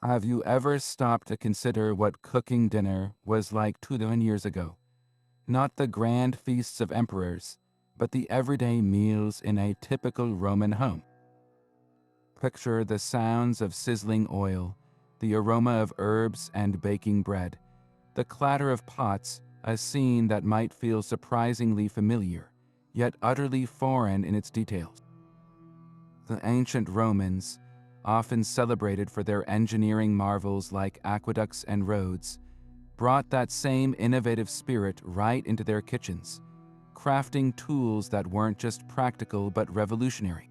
Have you ever stopped to consider what cooking dinner was like 2,000 years ago? Not the grand feasts of emperors, but the everyday meals in a typical Roman home. Picture the sounds of sizzling oil, the aroma of herbs and baking bread, the clatter of pots, a scene that might feel surprisingly familiar, yet utterly foreign in its details. The ancient Romans, often celebrated for their engineering marvels like aqueducts and roads, brought that same innovative spirit right into their kitchens, crafting tools that weren't just practical but revolutionary.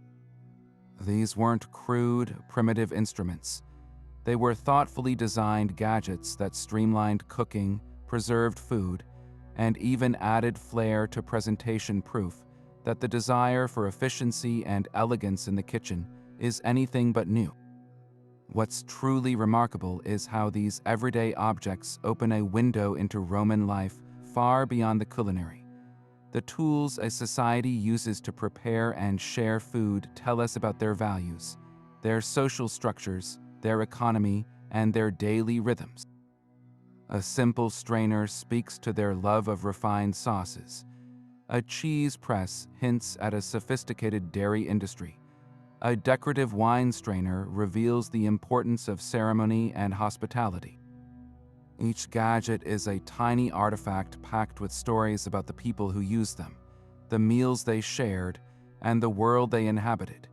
These weren't crude, primitive instruments. They were thoughtfully designed gadgets that streamlined cooking, preserved food, and even added flair to presentation, proof that the desire for efficiency and elegance in the kitchen is anything but new. What's truly remarkable is how these everyday objects open a window into Roman life far beyond the culinary. The tools a society uses to prepare and share food tell us about their values, their social structures, their economy, and their daily rhythms. A simple strainer speaks to their love of refined sauces. A cheese press hints at a sophisticated dairy industry. A decorative wine strainer reveals the importance of ceremony and hospitality. Each gadget is a tiny artifact packed with stories about the people who used them, the meals they shared, and the world they inhabited.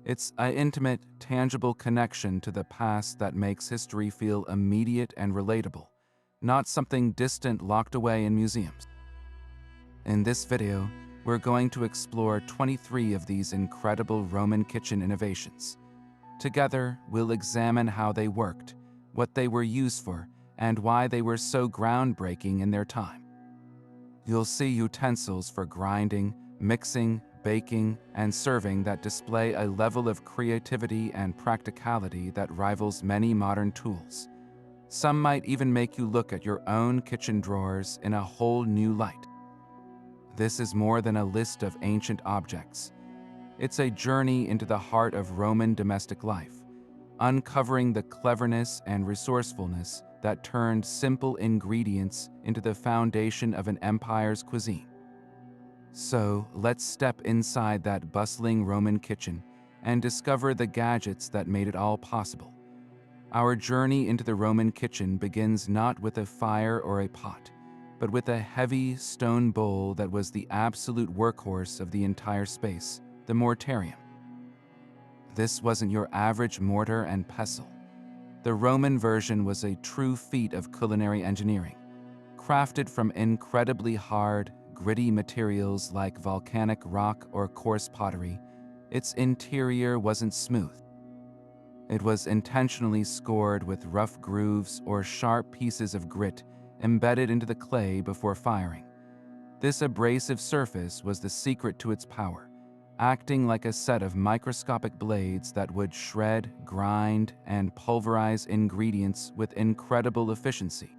It's an intimate, tangible connection to the past that makes history feel immediate and relatable, not something distant locked away in museums. In this video, we're going to explore 23 of these incredible Roman kitchen innovations. Together, we'll examine how they worked, what they were used for, and why they were so groundbreaking in their time. You'll see utensils for grinding, mixing, baking, and serving that display a level of creativity and practicality that rivals many modern tools. Some might even make you look at your own kitchen drawers in a whole new light. This is more than a list of ancient objects. It's a journey into the heart of Roman domestic life, uncovering the cleverness and resourcefulness that turned simple ingredients into the foundation of an empire's cuisine. So, let's step inside that bustling Roman kitchen and discover the gadgets that made it all possible. Our journey into the Roman kitchen begins not with a fire or a pot, but with a heavy stone bowl that was the absolute workhorse of the entire space, the mortarium. This wasn't your average mortar and pestle. The Roman version was a true feat of culinary engineering. Crafted from incredibly hard, gritty materials like volcanic rock or coarse pottery, its interior wasn't smooth. It was intentionally scored with rough grooves or sharp pieces of grit embedded into the clay before firing. This abrasive surface was the secret to its power, acting like a set of microscopic blades that would shred, grind, and pulverize ingredients with incredible efficiency.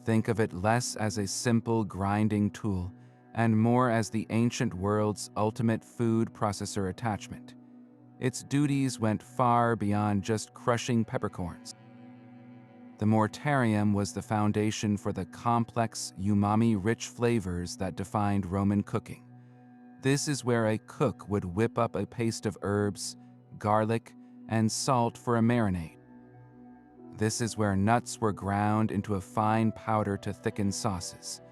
Think of it less as a simple grinding tool and more as the ancient world's ultimate food processor attachment. Its duties went far beyond just crushing peppercorns. The mortarium was the foundation for the complex, umami-rich flavors that defined Roman cooking. This is where a cook would whip up a paste of herbs, garlic, and salt for a marinade. This is where nuts were ground into a fine powder to thicken sauces.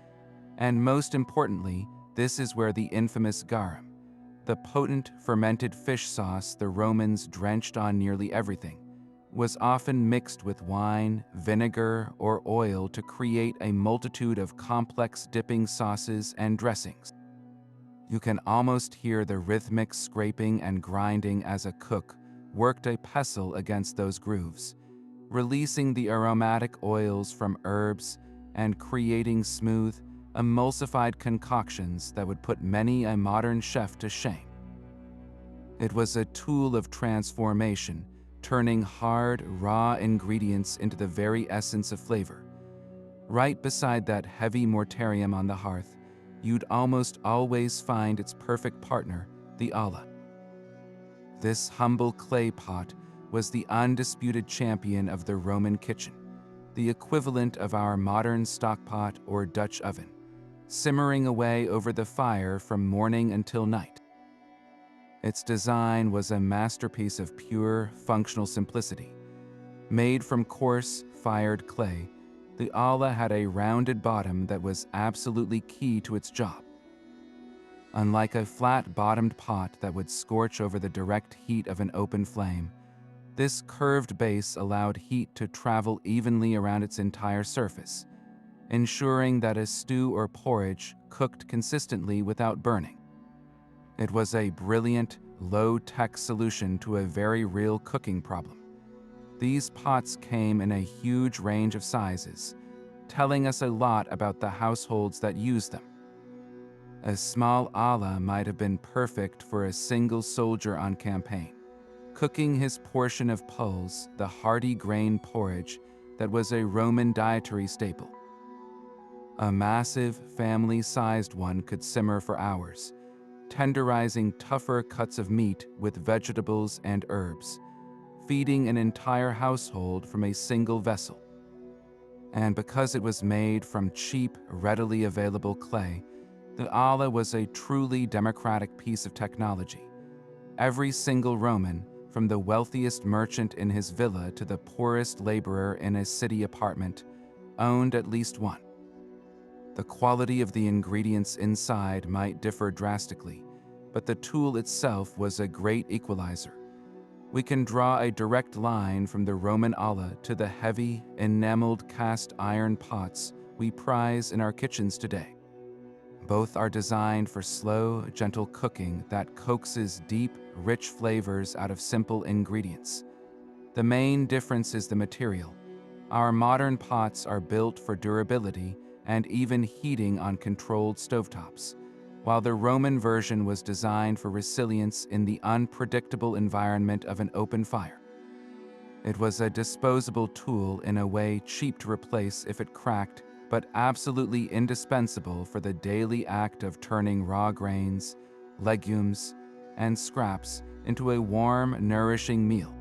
And most importantly, this is where the infamous garum, the potent fermented fish sauce the Romans drenched on nearly everything, was often mixed with wine, vinegar, or oil to create a multitude of complex dipping sauces and dressings. You can almost hear the rhythmic scraping and grinding as a cook worked a pestle against those grooves, releasing the aromatic oils from herbs and creating smooth, emulsified concoctions that would put many a modern chef to shame. It was a tool of transformation, turning hard, raw ingredients into the very essence of flavor. Right beside that heavy mortarium on the hearth, you'd almost always find its perfect partner, the olla. This humble clay pot was the undisputed champion of the Roman kitchen, the equivalent of our modern stockpot or Dutch oven, simmering away over the fire from morning until night. Its design was a masterpiece of pure, functional simplicity. Made from coarse, fired clay, the olla had a rounded bottom that was absolutely key to its job. Unlike a flat-bottomed pot that would scorch over the direct heat of an open flame, this curved base allowed heat to travel evenly around its entire surface, ensuring that a stew or porridge cooked consistently without burning. It was a brilliant, low-tech solution to a very real cooking problem. These pots came in a huge range of sizes, telling us a lot about the households that used them. A small olla might have been perfect for a single soldier on campaign, cooking his portion of pulse, the hearty grain porridge that was a Roman dietary staple. A massive, family-sized one could simmer for hours, tenderizing tougher cuts of meat with vegetables and herbs, feeding an entire household from a single vessel. And because it was made from cheap, readily available clay, the olla was a truly democratic piece of technology. Every single Roman, from the wealthiest merchant in his villa to the poorest laborer in a city apartment, owned at least one. The quality of the ingredients inside might differ drastically, but the tool itself was a great equalizer. We can draw a direct line from the Roman olla to the heavy, enameled cast iron pots we prize in our kitchens today. Both are designed for slow, gentle cooking that coaxes deep, rich flavors out of simple ingredients. The main difference is the material. Our modern pots are built for durability and even heating on controlled stovetops, while the Roman version was designed for resilience in the unpredictable environment of an open fire. It was a disposable tool, in a way cheap to replace if it cracked, but absolutely indispensable for the daily act of turning raw grains, legumes, and scraps into a warm, nourishing meal.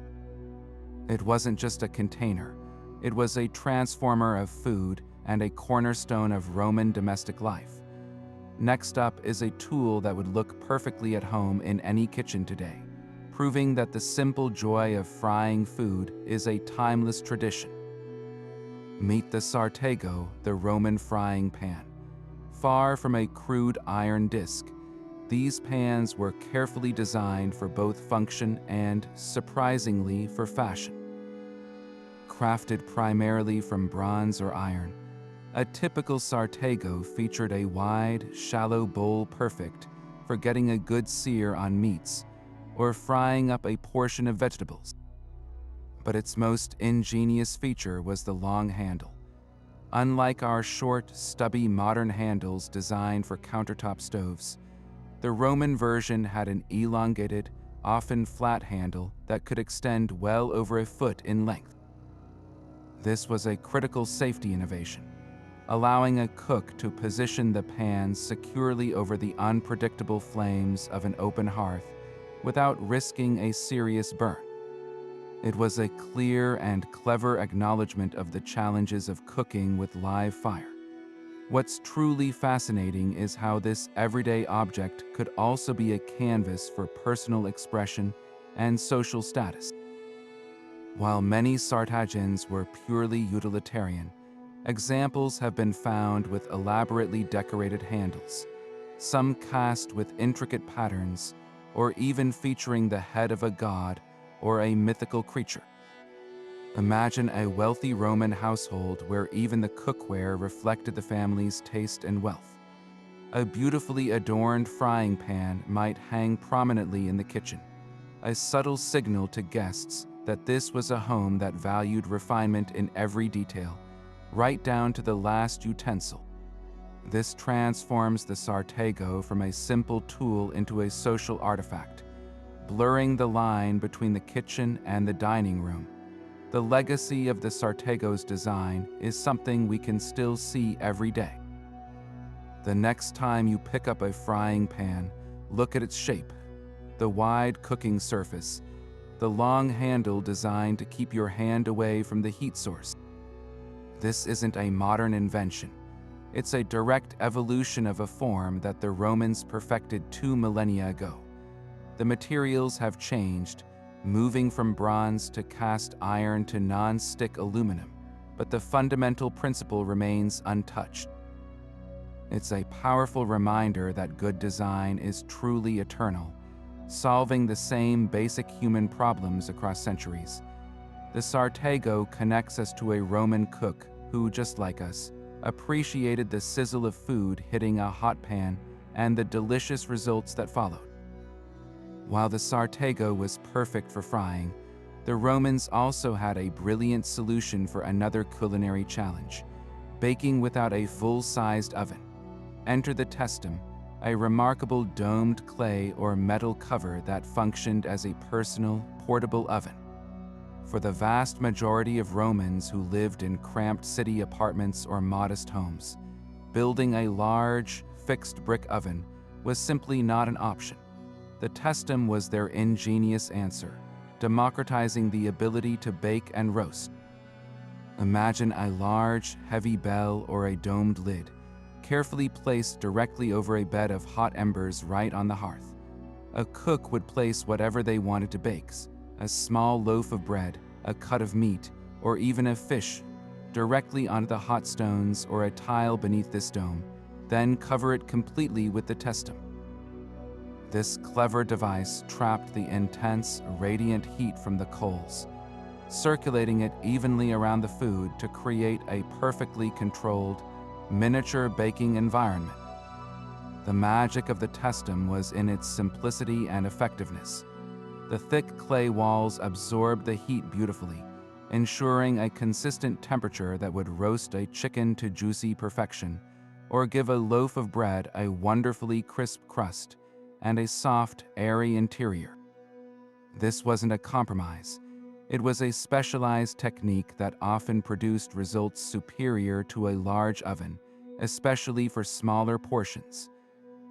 It wasn't just a container, it was a transformer of food and a cornerstone of Roman domestic life. Next up is a tool that would look perfectly at home in any kitchen today, proving that the simple joy of frying food is a timeless tradition. Meet the sartego, the Roman frying pan. Far from a crude iron disc, these pans were carefully designed for both function and, surprisingly, for fashion. Crafted primarily from bronze or iron, a typical sartego featured a wide, shallow bowl perfect for getting a good sear on meats or frying up a portion of vegetables. But its most ingenious feature was the long handle. Unlike our short, stubby modern handles designed for countertop stoves, the Roman version had an elongated, often flat handle that could extend well over a foot in length. This was a critical safety innovation, allowing a cook to position the pan securely over the unpredictable flames of an open hearth without risking a serious burn. It was a clear and clever acknowledgement of the challenges of cooking with live fire. What's truly fascinating is how this everyday object could also be a canvas for personal expression and social status. While many sartagens were purely utilitarian, examples have been found with elaborately decorated handles, some cast with intricate patterns, or even featuring the head of a god or a mythical creature. Imagine a wealthy Roman household where even the cookware reflected the family's taste and wealth. A beautifully adorned frying pan might hang prominently in the kitchen, a subtle signal to guests that this was a home that valued refinement in every detail, right down to the last utensil. This transforms the sartego from a simple tool into a social artifact, blurring the line between the kitchen and the dining room. The legacy of the sartego's design is something we can still see every day. The next time you pick up a frying pan, look at its shape, the wide cooking surface, the long handle designed to keep your hand away from the heat source. This isn't a modern invention. It's a direct evolution of a form that the Romans perfected 2 millennia ago. The materials have changed, moving from bronze to cast iron to non-stick aluminum, but the fundamental principle remains untouched. It's a powerful reminder that good design is truly eternal, solving the same basic human problems across centuries. The Sartego connects us to a Roman cook who, just like us, appreciated the sizzle of food hitting a hot pan and the delicious results that followed. While the Sartego was perfect for frying, the Romans also had a brilliant solution for another culinary challenge: baking without a full-sized oven. Enter the Testum, a remarkable domed clay or metal cover that functioned as a personal, portable oven. For the vast majority of Romans who lived in cramped city apartments or modest homes, building a large, fixed brick oven was simply not an option. The Testum was their ingenious answer, democratizing the ability to bake and roast. Imagine a large, heavy bell or a domed lid, carefully placed directly over a bed of hot embers right on the hearth. A cook would place whatever they wanted to bake: a small loaf of bread, a cut of meat, or even a fish, directly onto the hot stones or a tile beneath this dome, then cover it completely with the Testum. This clever device trapped the intense, radiant heat from the coals, circulating it evenly around the food to create a perfectly controlled, miniature baking environment. The magic of the Testum was in its simplicity and effectiveness. The thick clay walls absorbed the heat beautifully, ensuring a consistent temperature that would roast a chicken to juicy perfection, or give a loaf of bread a wonderfully crisp crust and a soft, airy interior. This wasn't a compromise. It was a specialized technique that often produced results superior to a large oven, especially for smaller portions.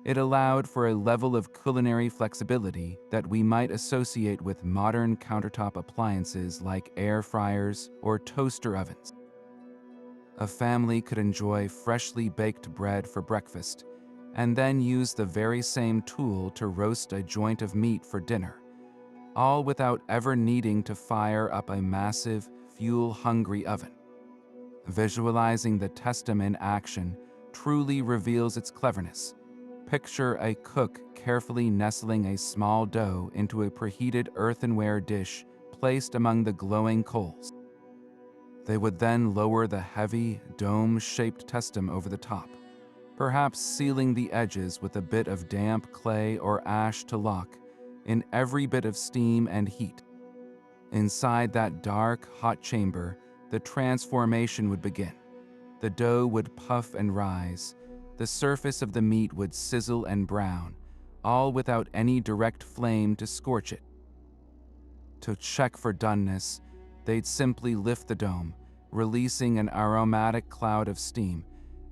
It allowed for a level of culinary flexibility that we might associate with modern countertop appliances like air fryers or toaster ovens. A family could enjoy freshly baked bread for breakfast and then use the very same tool to roast a joint of meat for dinner, all without ever needing to fire up a massive, fuel-hungry oven. Visualizing the Testum in action truly reveals its cleverness. Picture a cook carefully nestling a small dough into a preheated earthenware dish placed among the glowing coals. They would then lower the heavy, dome-shaped Testum over the top, perhaps sealing the edges with a bit of damp clay or ash to lock in every bit of steam and heat. Inside that dark, hot chamber, the transformation would begin. The dough would puff and rise. The surface of the meat would sizzle and brown, all without any direct flame to scorch it. To check for doneness, they'd simply lift the dome, releasing an aromatic cloud of steam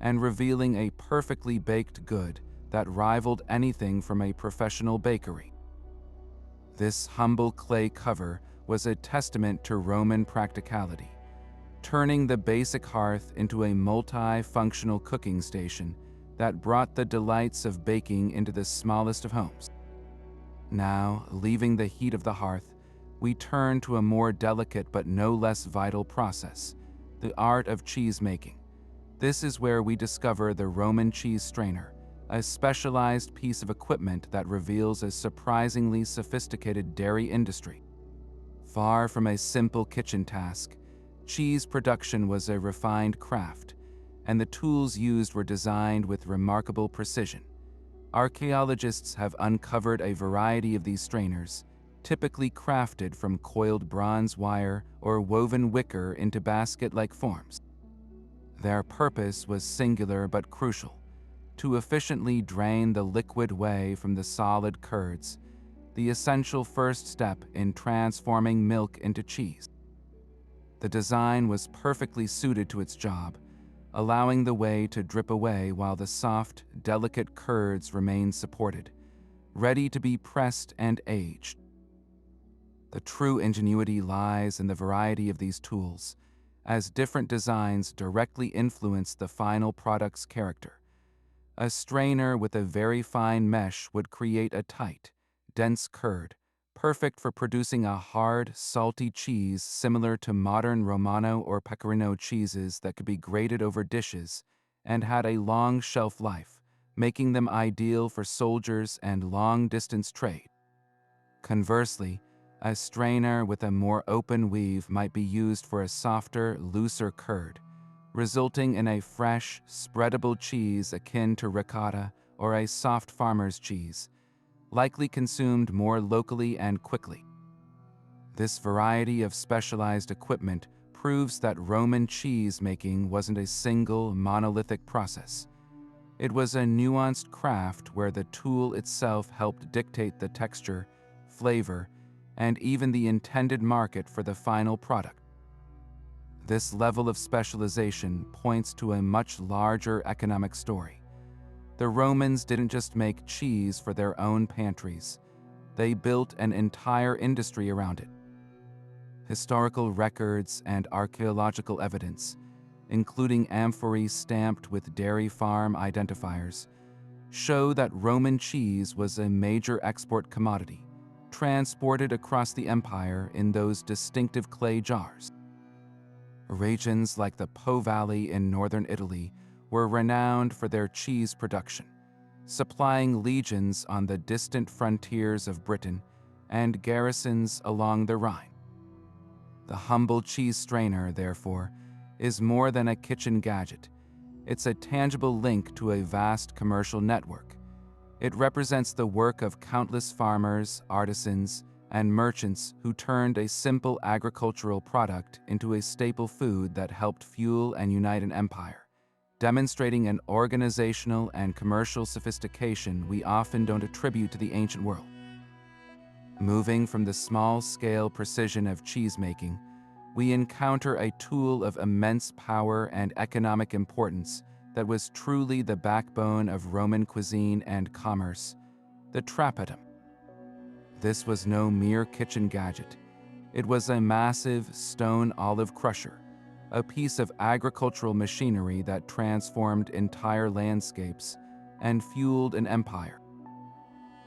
and revealing a perfectly baked good that rivaled anything from a professional bakery. This humble clay cover was a testament to Roman practicality, turning the basic hearth into a multi-functional cooking station that brought the delights of baking into the smallest of homes. Now, leaving the heat of the hearth, we turn to a more delicate but no less vital process: the art of cheese making. This is where we discover the Roman cheese strainer, a specialized piece of equipment that reveals a surprisingly sophisticated dairy industry. Far from a simple kitchen task, cheese production was a refined craft, and the tools used were designed with remarkable precision. Archaeologists have uncovered a variety of these strainers, typically crafted from coiled bronze wire or woven wicker into basket-like forms. Their purpose was singular but crucial: to efficiently drain the liquid whey from the solid curds, the essential first step in transforming milk into cheese. The design was perfectly suited to its job, allowing the whey to drip away while the soft, delicate curds remained supported, ready to be pressed and aged. The true ingenuity lies in the variety of these tools, as different designs directly influence the final product's character. A strainer with a very fine mesh would create a tight, dense curd, perfect for producing a hard, salty cheese similar to modern Romano or Pecorino cheeses that could be grated over dishes and had a long shelf life, making them ideal for soldiers and long-distance trade. Conversely, a strainer with a more open weave might be used for a softer, looser curd, resulting in a fresh, spreadable cheese akin to ricotta or a soft farmer's cheese, likely consumed more locally and quickly. This variety of specialized equipment proves that Roman cheese making wasn't a single, monolithic process. It was a nuanced craft where the tool itself helped dictate the texture, flavor, and even the intended market for the final product. This level of specialization points to a much larger economic story. The Romans didn't just make cheese for their own pantries. They built an entire industry around it. Historical records and archaeological evidence, including amphorae stamped with dairy farm identifiers, show that Roman cheese was a major export commodity, transported across the empire in those distinctive clay jars. Regions like the Po Valley in northern Italy were renowned for their cheese production, supplying legions on the distant frontiers of Britain and garrisons along the Rhine. The humble cheese strainer, therefore, is more than a kitchen gadget. It's a tangible link to a vast commercial network. It represents the work of countless farmers, artisans, and merchants who turned a simple agricultural product into a staple food that helped fuel and unite an empire, demonstrating an organizational and commercial sophistication we often don't attribute to the ancient world. Moving from the small-scale precision of cheesemaking, we encounter a tool of immense power and economic importance that was truly the backbone of Roman cuisine and commerce, the trappetum. This was no mere kitchen gadget. It was a massive stone olive crusher, a piece of agricultural machinery that transformed entire landscapes and fueled an empire.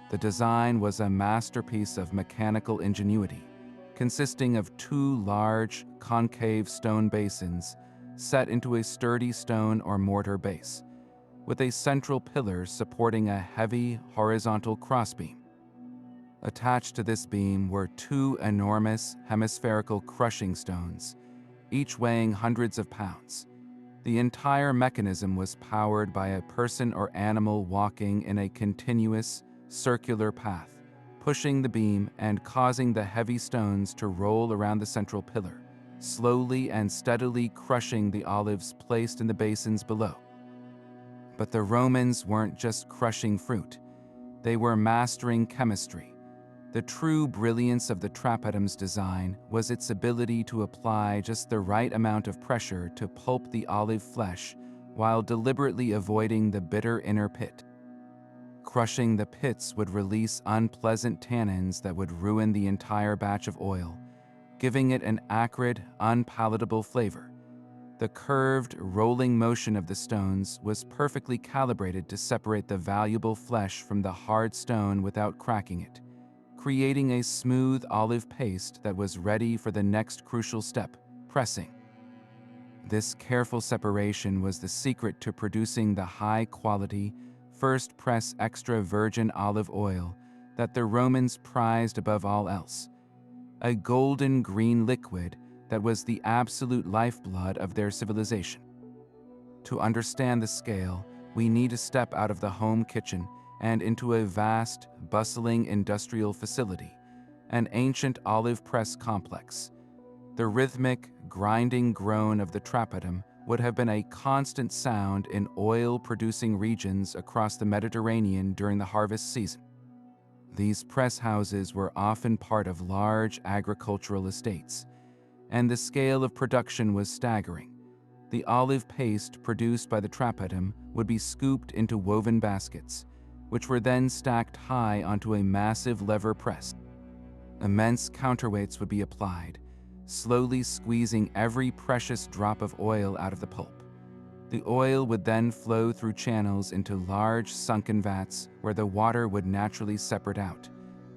The design was a masterpiece of mechanical ingenuity, consisting of two large, concave stone basins set into a sturdy stone or mortar base, with a central pillar supporting a heavy, horizontal crossbeam. Attached to this beam were two enormous, hemispherical crushing stones, each weighing hundreds of pounds. The entire mechanism was powered by a person or animal walking in a continuous, circular path, pushing the beam and causing the heavy stones to roll around the central pillar, slowly and steadily crushing the olives placed in the basins below. But the Romans weren't just crushing fruit. They were mastering chemistry. The true brilliance of the trappetum's design was its ability to apply just the right amount of pressure to pulp the olive flesh while deliberately avoiding the bitter inner pit. Crushing the pits would release unpleasant tannins that would ruin the entire batch of oil, giving it an acrid, unpalatable flavor. The curved, rolling motion of the stones was perfectly calibrated to separate the valuable flesh from the hard stone without cracking it, creating a smooth olive paste that was ready for the next crucial step, pressing. This careful separation was the secret to producing the high-quality, first-press extra virgin olive oil that the Romans prized above all else, a golden green liquid that was the absolute lifeblood of their civilization. To understand the scale, we need to step out of the home kitchen and into a vast, bustling industrial facility, an ancient olive press complex. The rhythmic, grinding groan of the trappetum would have been a constant sound in oil-producing regions across the Mediterranean during the harvest season. These press houses were often part of large agricultural estates, and the scale of production was staggering. The olive paste produced by the trappetum would be scooped into woven baskets, which were then stacked high onto a massive lever press. Immense counterweights would be applied, slowly squeezing every precious drop of oil out of the pulp. The oil would then flow through channels into large sunken vats where the water would naturally separate out,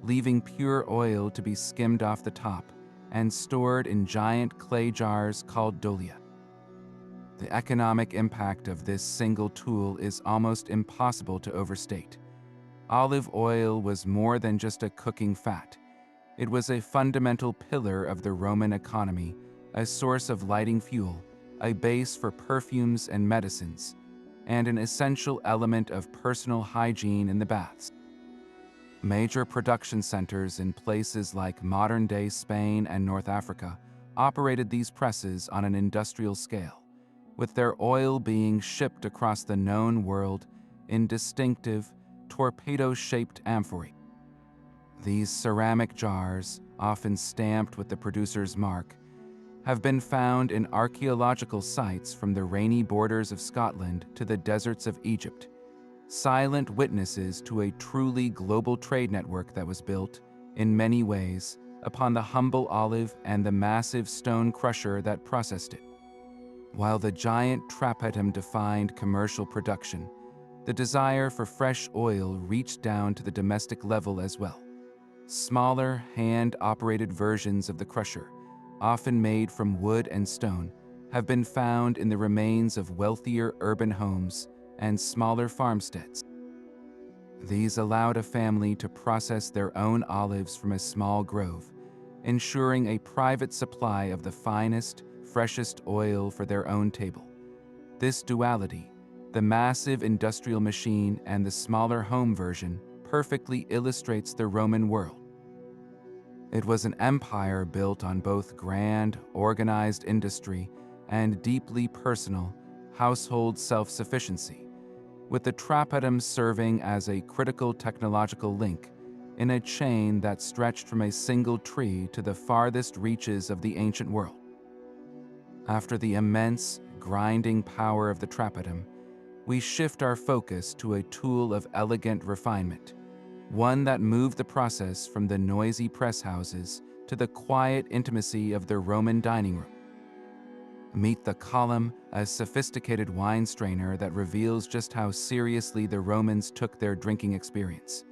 leaving pure oil to be skimmed off the top and stored in giant clay jars called dolia. The economic impact of this single tool is almost impossible to overstate. Olive oil was more than just a cooking fat. It was a fundamental pillar of the Roman economy, a source of lighting fuel, a base for perfumes and medicines, and an essential element of personal hygiene in the baths. Major production centers in places like modern-day Spain and North Africa operated these presses on an industrial scale, with their oil being shipped across the known world in distinctive, torpedo-shaped amphorae. These ceramic jars, often stamped with the producer's mark, have been found in archaeological sites from the rainy borders of Scotland to the deserts of Egypt, silent witnesses to a truly global trade network that was built, in many ways, upon the humble olive and the massive stone crusher that processed it. While the giant trapettum defined commercial production, the desire for fresh oil reached down to the domestic level as well. Smaller, hand-operated versions of the crusher, often made from wood and stone, have been found in the remains of wealthier urban homes and smaller farmsteads. These allowed a family to process their own olives from a small grove, ensuring a private supply of the finest, freshest oil for their own table. This duality, the massive industrial machine and the smaller home version, perfectly illustrates the Roman world. It was an empire built on both grand, organized industry and deeply personal, household self-sufficiency, with the trapettum serving as a critical technological link in a chain that stretched from a single tree to the farthest reaches of the ancient world. After the immense, grinding power of the trapettum, we shift our focus to a tool of elegant refinement, one that moved the process from the noisy press houses to the quiet intimacy of the Roman dining room. Meet the column, a sophisticated wine strainer that reveals just how seriously the Romans took their drinking experience.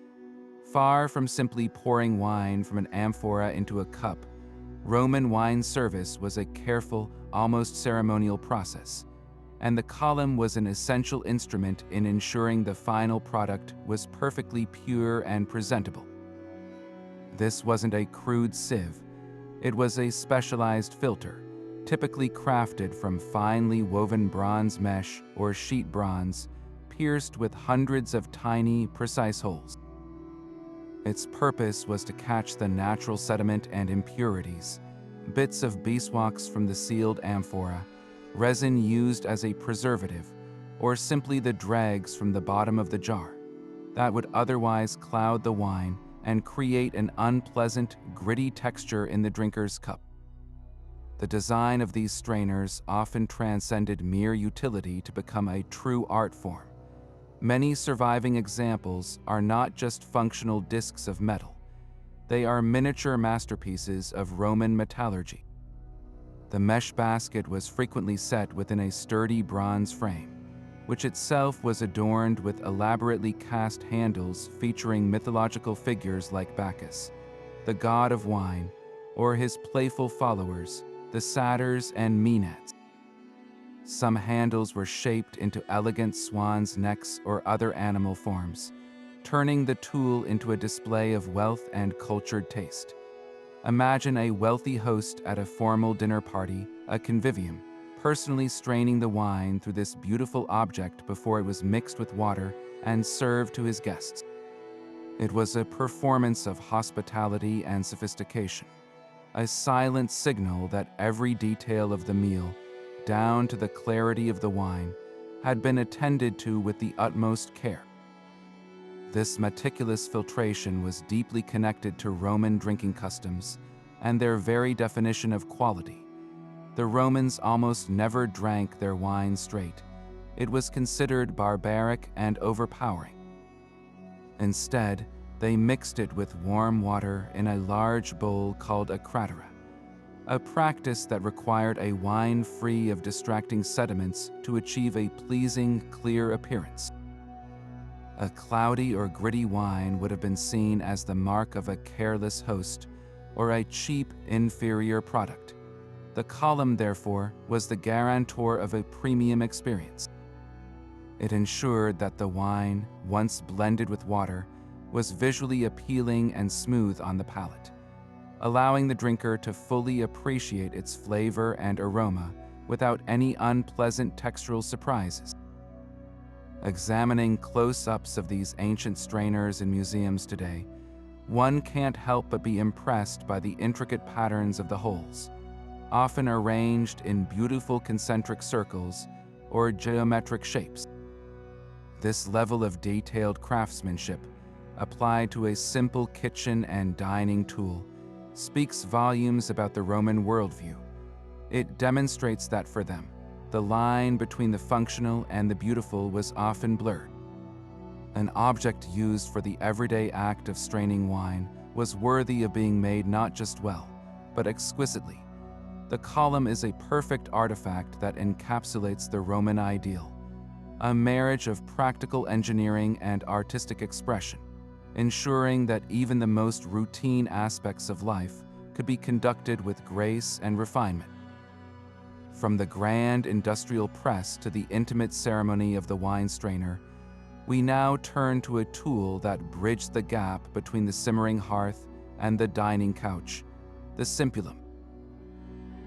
Far from simply pouring wine from an amphora into a cup, Roman wine service was a careful, almost ceremonial process, and the column was an essential instrument in ensuring the final product was perfectly pure and presentable. This wasn't a crude sieve. It was a specialized filter, typically crafted from finely woven bronze mesh or sheet bronze, pierced with hundreds of tiny, precise holes. Its purpose was to catch the natural sediment and impurities, bits of beeswax from the sealed amphora, resin used as a preservative, or simply the dregs from the bottom of the jar that would otherwise cloud the wine and create an unpleasant, gritty texture in the drinker's cup. The design of these strainers often transcended mere utility to become a true art form. Many surviving examples are not just functional discs of metal. They are miniature masterpieces of Roman metallurgy. The mesh basket was frequently set within a sturdy bronze frame, which itself was adorned with elaborately cast handles featuring mythological figures like Bacchus, the god of wine, or his playful followers, the satyrs and maenads. Some handles were shaped into elegant swans' necks or other animal forms, turning the tool into a display of wealth and cultured taste. Imagine a wealthy host at a formal dinner party, a convivium, personally straining the wine through this beautiful object before it was mixed with water and served to his guests. It was a performance of hospitality and sophistication, a silent signal that every detail of the meal, down to the clarity of the wine, had been attended to with the utmost care. This meticulous filtration was deeply connected to Roman drinking customs and their very definition of quality. The Romans almost never drank their wine straight. It was considered barbaric and overpowering. Instead, They mixed it with warm water in a large bowl called a cratera, a practice that required a wine free of distracting sediments to achieve a pleasing, clear appearance. A cloudy or gritty wine would have been seen as the mark of a careless host or a cheap, inferior product. The column, therefore, was the guarantor of a premium experience. It ensured that the wine, once blended with water, was visually appealing and smooth on the palate, allowing the drinker to fully appreciate its flavor and aroma without any unpleasant textural surprises. Examining close-ups of these ancient strainers in museums today, one can't help but be impressed by the intricate patterns of the holes, often arranged in beautiful concentric circles or geometric shapes. This level of detailed craftsmanship, applied to a simple kitchen and dining tool, speaks volumes about the Roman worldview. It demonstrates that for them, the line between the functional and the beautiful was often blurred. An object used for the everyday act of straining wine was worthy of being made not just well, but exquisitely. The column is a perfect artifact that encapsulates the Roman ideal, a marriage of practical engineering and artistic expression, ensuring that even the most routine aspects of life could be conducted with grace and refinement. From the grand industrial press to the intimate ceremony of the wine strainer, we now turn to a tool that bridged the gap between the simmering hearth and the dining couch, the simpulum.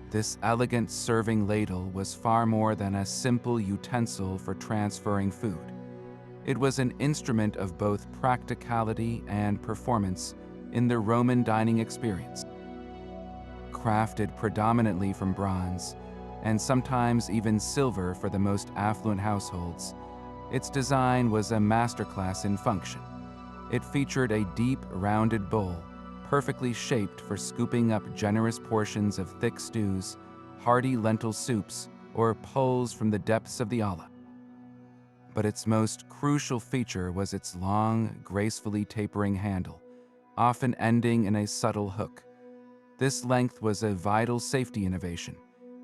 This elegant serving ladle was far more than a simple utensil for transferring food. It was an instrument of both practicality and performance in the Roman dining experience. Crafted predominantly from bronze, and sometimes even silver for the most affluent households, its design was a masterclass in function. It featured a deep, rounded bowl, perfectly shaped for scooping up generous portions of thick stews, hearty lentil soups, or pulls from the depths of the olla. But its most crucial feature was its long, gracefully tapering handle, often ending in a subtle hook. This length was a vital safety innovation,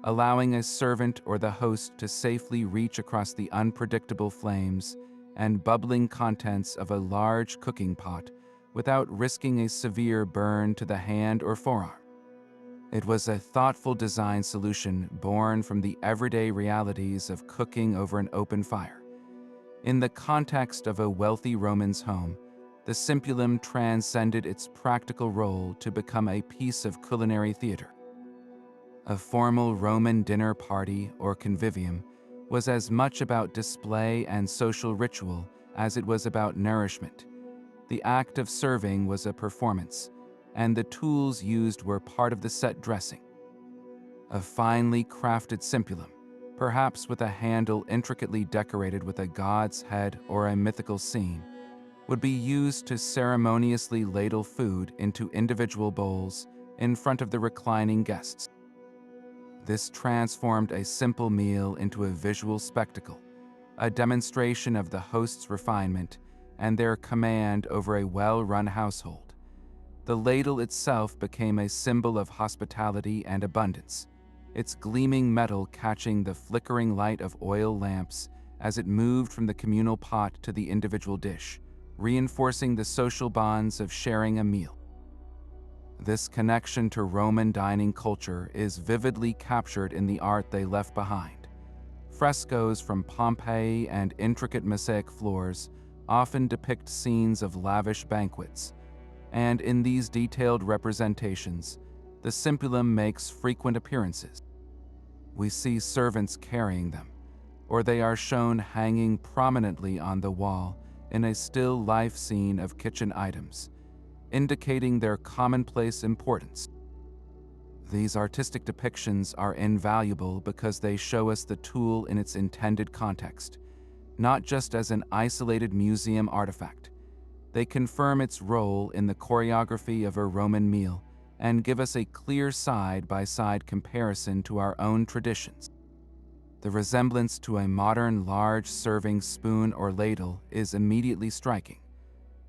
allowing a servant or the host to safely reach across the unpredictable flames and bubbling contents of a large cooking pot without risking a severe burn to the hand or forearm. It was a thoughtful design solution born from the everyday realities of cooking over an open fire. In the context of a wealthy Roman's home, the simpulum transcended its practical role to become a piece of culinary theater. A formal Roman dinner party or convivium was as much about display and social ritual as it was about nourishment. The act of serving was a performance, and the tools used were part of the set dressing. A finely crafted simpulum, perhaps with a handle intricately decorated with a god's head or a mythical scene, would be used to ceremoniously ladle food into individual bowls in front of the reclining guests. This transformed a simple meal into a visual spectacle, a demonstration of the host's refinement and their command over a well-run household. The ladle itself became a symbol of hospitality and abundance, its gleaming metal catching the flickering light of oil lamps as it moved from the communal pot to the individual dish, reinforcing the social bonds of sharing a meal. This connection to Roman dining culture is vividly captured in the art they left behind. Frescoes from Pompeii and intricate mosaic floors often depict scenes of lavish banquets, and in these detailed representations, the simpulum makes frequent appearances. We see servants carrying them, or they are shown hanging prominently on the wall in a still life scene of kitchen items, indicating their commonplace importance. These artistic depictions are invaluable because they show us the tool in its intended context, not just as an isolated museum artifact. They confirm its role in the choreography of a Roman meal and give us a clear side-by-side comparison to our own traditions. The resemblance to a modern large serving spoon or ladle is immediately striking.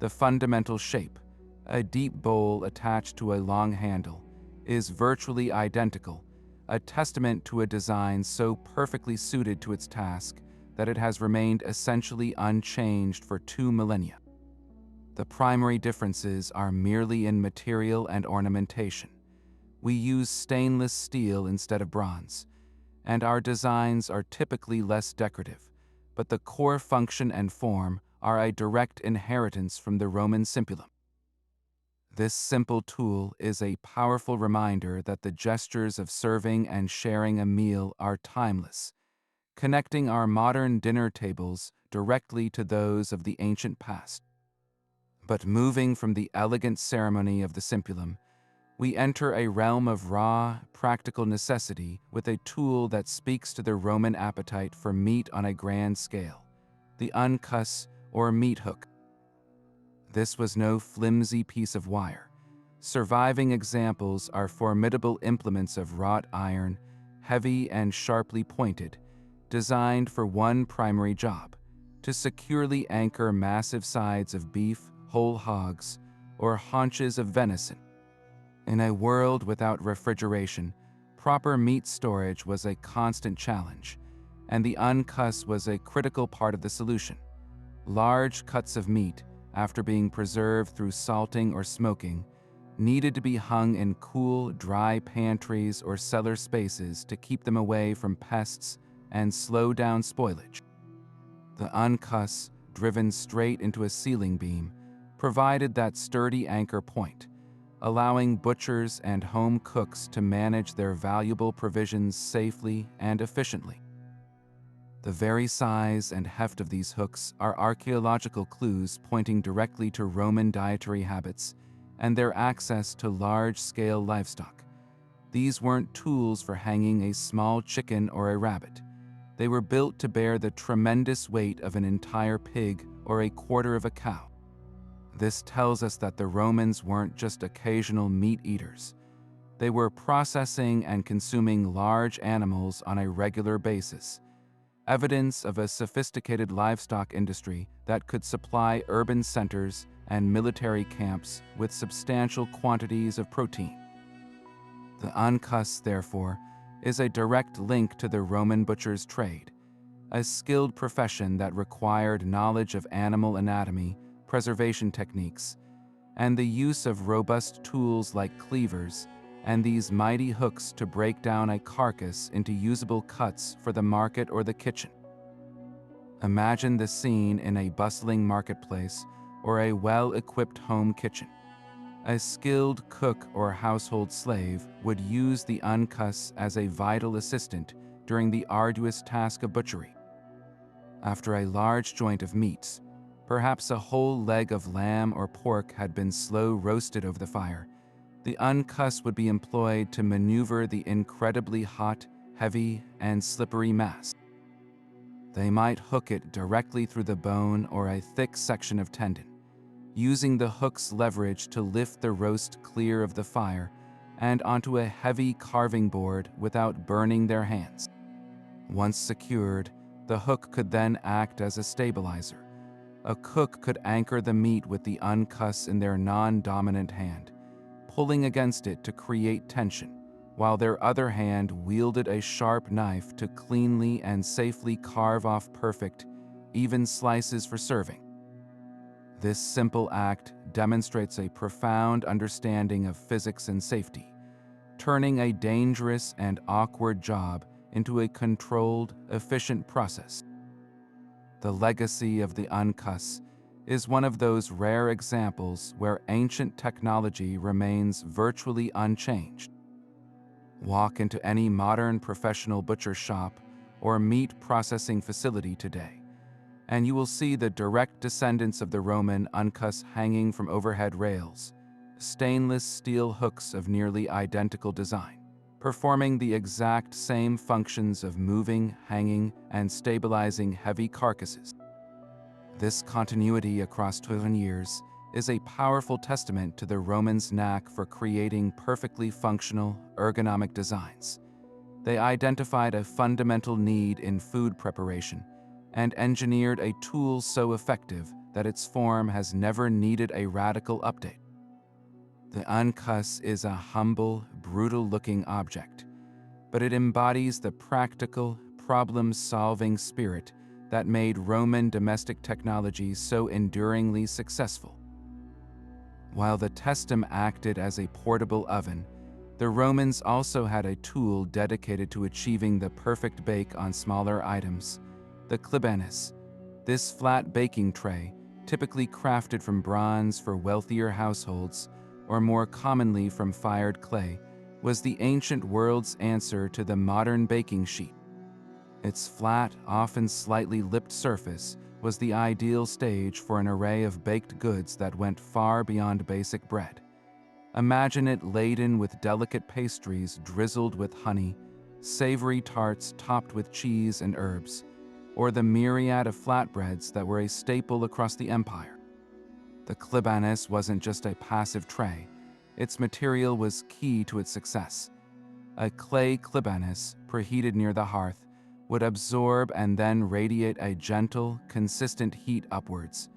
The fundamental shape, a deep bowl attached to a long handle, is virtually identical, a testament to a design so perfectly suited to its task that it has remained essentially unchanged for 2 millennia. The primary differences are merely in material and ornamentation. We use stainless steel instead of bronze, and our designs are typically less decorative, but the core function and form are a direct inheritance from the Roman simpulum. This simple tool is a powerful reminder that the gestures of serving and sharing a meal are timeless, connecting our modern dinner tables directly to those of the ancient past. But moving from the elegant ceremony of the simpulum, we enter a realm of raw, practical necessity with a tool that speaks to the Roman appetite for meat on a grand scale, the uncus or meat hook. This was no flimsy piece of wire. Surviving examples are formidable implements of wrought iron, heavy and sharply pointed, designed for one primary job: to securely anchor massive sides of beef, whole hogs, or haunches of venison. In a world without refrigeration, proper meat storage was a constant challenge, and the uncus was a critical part of the solution. Large cuts of meat, after being preserved through salting or smoking, needed to be hung in cool, dry pantries or cellar spaces to keep them away from pests and slow down spoilage. The uncus, driven straight into a ceiling beam, provided that sturdy anchor point, allowing butchers and home cooks to manage their valuable provisions safely and efficiently. The very size and heft of these hooks are archaeological clues pointing directly to Roman dietary habits and their access to large-scale livestock. These weren't tools for hanging a small chicken or a rabbit. They were built to bear the tremendous weight of an entire pig or a quarter of a cow. This tells us that the Romans weren't just occasional meat eaters. They were processing and consuming large animals on a regular basis, evidence of a sophisticated livestock industry that could supply urban centers and military camps with substantial quantities of protein. The uncus, therefore, is a direct link to the Roman butcher's trade, a skilled profession that required knowledge of animal anatomy, preservation techniques, and the use of robust tools like cleavers and these mighty hooks to break down a carcass into usable cuts for the market or the kitchen. Imagine the scene in a bustling marketplace or a well-equipped home kitchen. A skilled cook or household slave would use the uncus as a vital assistant during the arduous task of butchery. After a large joint of meats, perhaps a whole leg of lamb or pork had been slow roasted over the fire, the uncus would be employed to maneuver the incredibly hot, heavy, and slippery mass. They might hook it directly through the bone or a thick section of tendon, using the hook's leverage to lift the roast clear of the fire and onto a heavy carving board without burning their hands. Once secured, the hook could then act as a stabilizer. A cook could anchor the meat with the uncus in their non-dominant hand, pulling against it to create tension, while their other hand wielded a sharp knife to cleanly and safely carve off perfect, even slices for serving. This simple act demonstrates a profound understanding of physics and safety, turning a dangerous and awkward job into a controlled, efficient process. The legacy of the uncus is one of those rare examples where ancient technology remains virtually unchanged. Walk into any modern professional butcher shop or meat processing facility today, and you will see the direct descendants of the Roman uncus hanging from overhead rails, stainless steel hooks of nearly identical design, performing the exact same functions of moving, hanging, and stabilizing heavy carcasses. This continuity across 2,000 years is a powerful testament to the Romans' knack for creating perfectly functional, ergonomic designs. They identified a fundamental need in food preparation and engineered a tool so effective that its form has never needed a radical update. The uncus is a humble, brutal-looking object, but it embodies the practical, problem-solving spirit that made Roman domestic technology so enduringly successful. While the Testum acted as a portable oven, the Romans also had a tool dedicated to achieving the perfect bake on smaller items, the clibanus. This flat baking tray, typically crafted from bronze for wealthier households, or more commonly from fired clay, was the ancient world's answer to the modern baking sheet. Its flat, often slightly lipped surface was the ideal stage for an array of baked goods that went far beyond basic bread. Imagine it laden with delicate pastries drizzled with honey, savory tarts topped with cheese and herbs, or the myriad of flatbreads that were a staple across the empire. The clibanus wasn't just a passive tray. Its material was key to its success. A clay clibanus, preheated near the hearth, would absorb and then radiate a gentle, consistent heat upwards,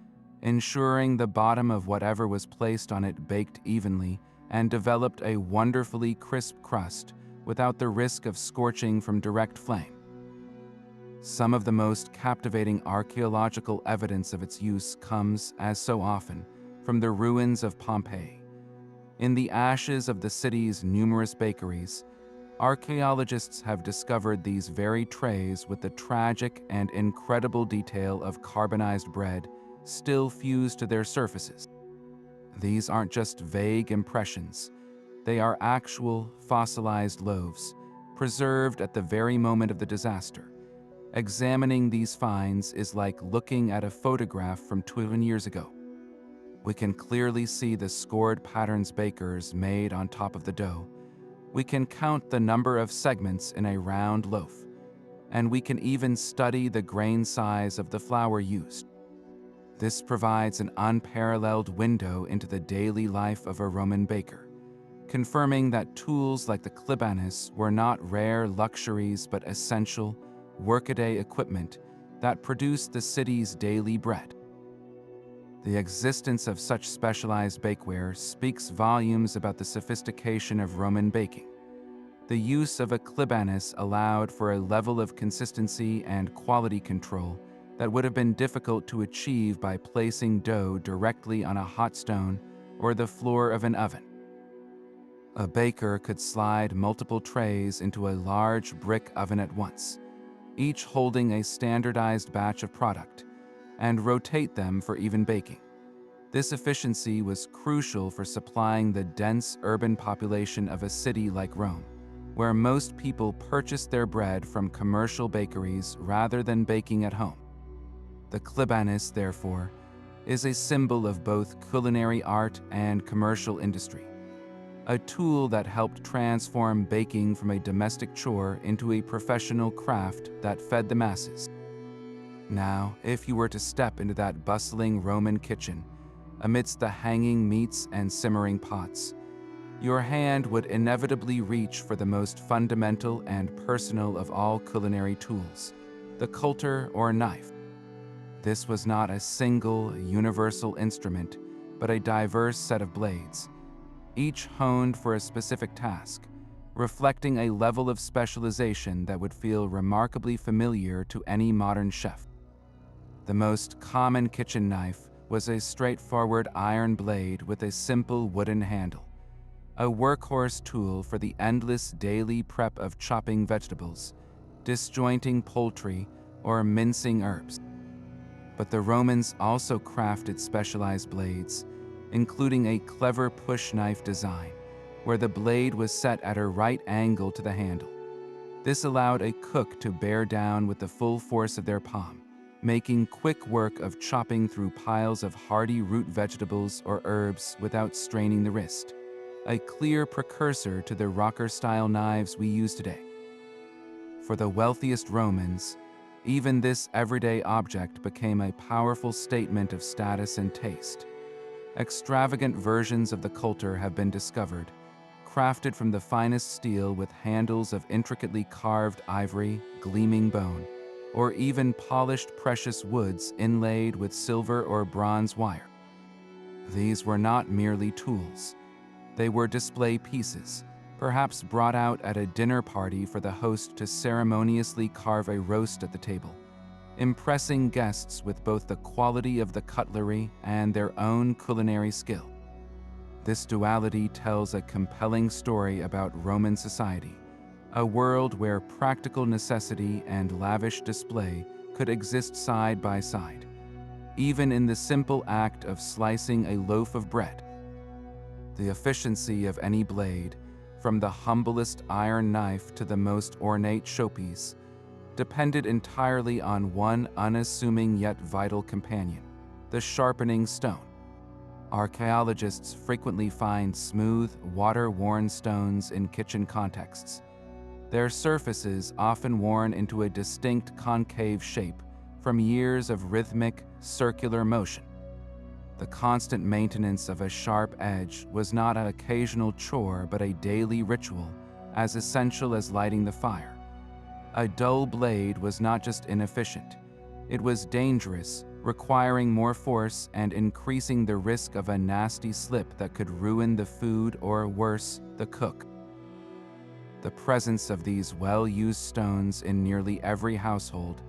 ensuring the bottom of whatever was placed on it baked evenly and developed a wonderfully crisp crust without the risk of scorching from direct flame. Some of the most captivating archaeological evidence of its use comes, as so often, from the ruins of Pompeii. In the ashes of the city's numerous bakeries, archaeologists have discovered these very trays with the tragic and incredible detail of carbonized bread still fused to their surfaces. These aren't just vague impressions. They are actual, fossilized loaves, preserved at the very moment of the disaster. Examining these finds is like looking at a photograph from 20 years ago. We can clearly see the scored patterns bakers made on top of the dough. We can count the number of segments in a round loaf, and we can even study the grain size of the flour used. This provides an unparalleled window into the daily life of a Roman baker, confirming that tools like the clibanus were not rare luxuries but essential, workaday equipment that produced the city's daily bread. The existence of such specialized bakeware speaks volumes about the sophistication of Roman baking. The use of a clibanus allowed for a level of consistency and quality control that would have been difficult to achieve by placing dough directly on a hot stone or the floor of an oven. A baker could slide multiple trays into a large brick oven at once, each holding a standardized batch of product, and rotate them for even baking. This efficiency was crucial for supplying the dense urban population of a city like Rome, where most people purchased their bread from commercial bakeries rather than baking at home. The clibanus, therefore, is a symbol of both culinary art and commercial industry, a tool that helped transform baking from a domestic chore into a professional craft that fed the masses. Now, if you were to step into that bustling Roman kitchen, amidst the hanging meats and simmering pots, your hand would inevitably reach for the most fundamental and personal of all culinary tools, the coulter or knife. This was not a single, universal instrument, but a diverse set of blades, each honed for a specific task, reflecting a level of specialization that would feel remarkably familiar to any modern chef. The most common kitchen knife was a straightforward iron blade with a simple wooden handle, a workhorse tool for the endless daily prep of chopping vegetables, disjointing poultry, or mincing herbs. But the Romans also crafted specialized blades, including a clever push knife design, where the blade was set at a right angle to the handle. This allowed a cook to bear down with the full force of their palm, making quick work of chopping through piles of hardy root vegetables or herbs without straining the wrist, a clear precursor to the rocker-style knives we use today. For the wealthiest Romans, even this everyday object became a powerful statement of status and taste. Extravagant versions of the coulter have been discovered, crafted from the finest steel with handles of intricately carved ivory, gleaming bone, or even polished precious woods inlaid with silver or bronze wire. These were not merely tools. They were display pieces, perhaps brought out at a dinner party for the host to ceremoniously carve a roast at the table, impressing guests with both the quality of the cutlery and their own culinary skill. This duality tells a compelling story about Roman society, a world where practical necessity and lavish display could exist side by side, even in the simple act of slicing a loaf of bread. The efficiency of any blade, from the humblest iron knife to the most ornate showpiece, depended entirely on one unassuming yet vital companion, the sharpening stone. Archaeologists frequently find smooth, water-worn stones in kitchen contexts, their surfaces often worn into a distinct concave shape from years of rhythmic, circular motion. The constant maintenance of a sharp edge was not an occasional chore but a daily ritual, as essential as lighting the fire. A dull blade was not just inefficient, it was dangerous, requiring more force and increasing the risk of a nasty slip that could ruin the food or, worse, the cook. The presence of these well-used stones in nearly every household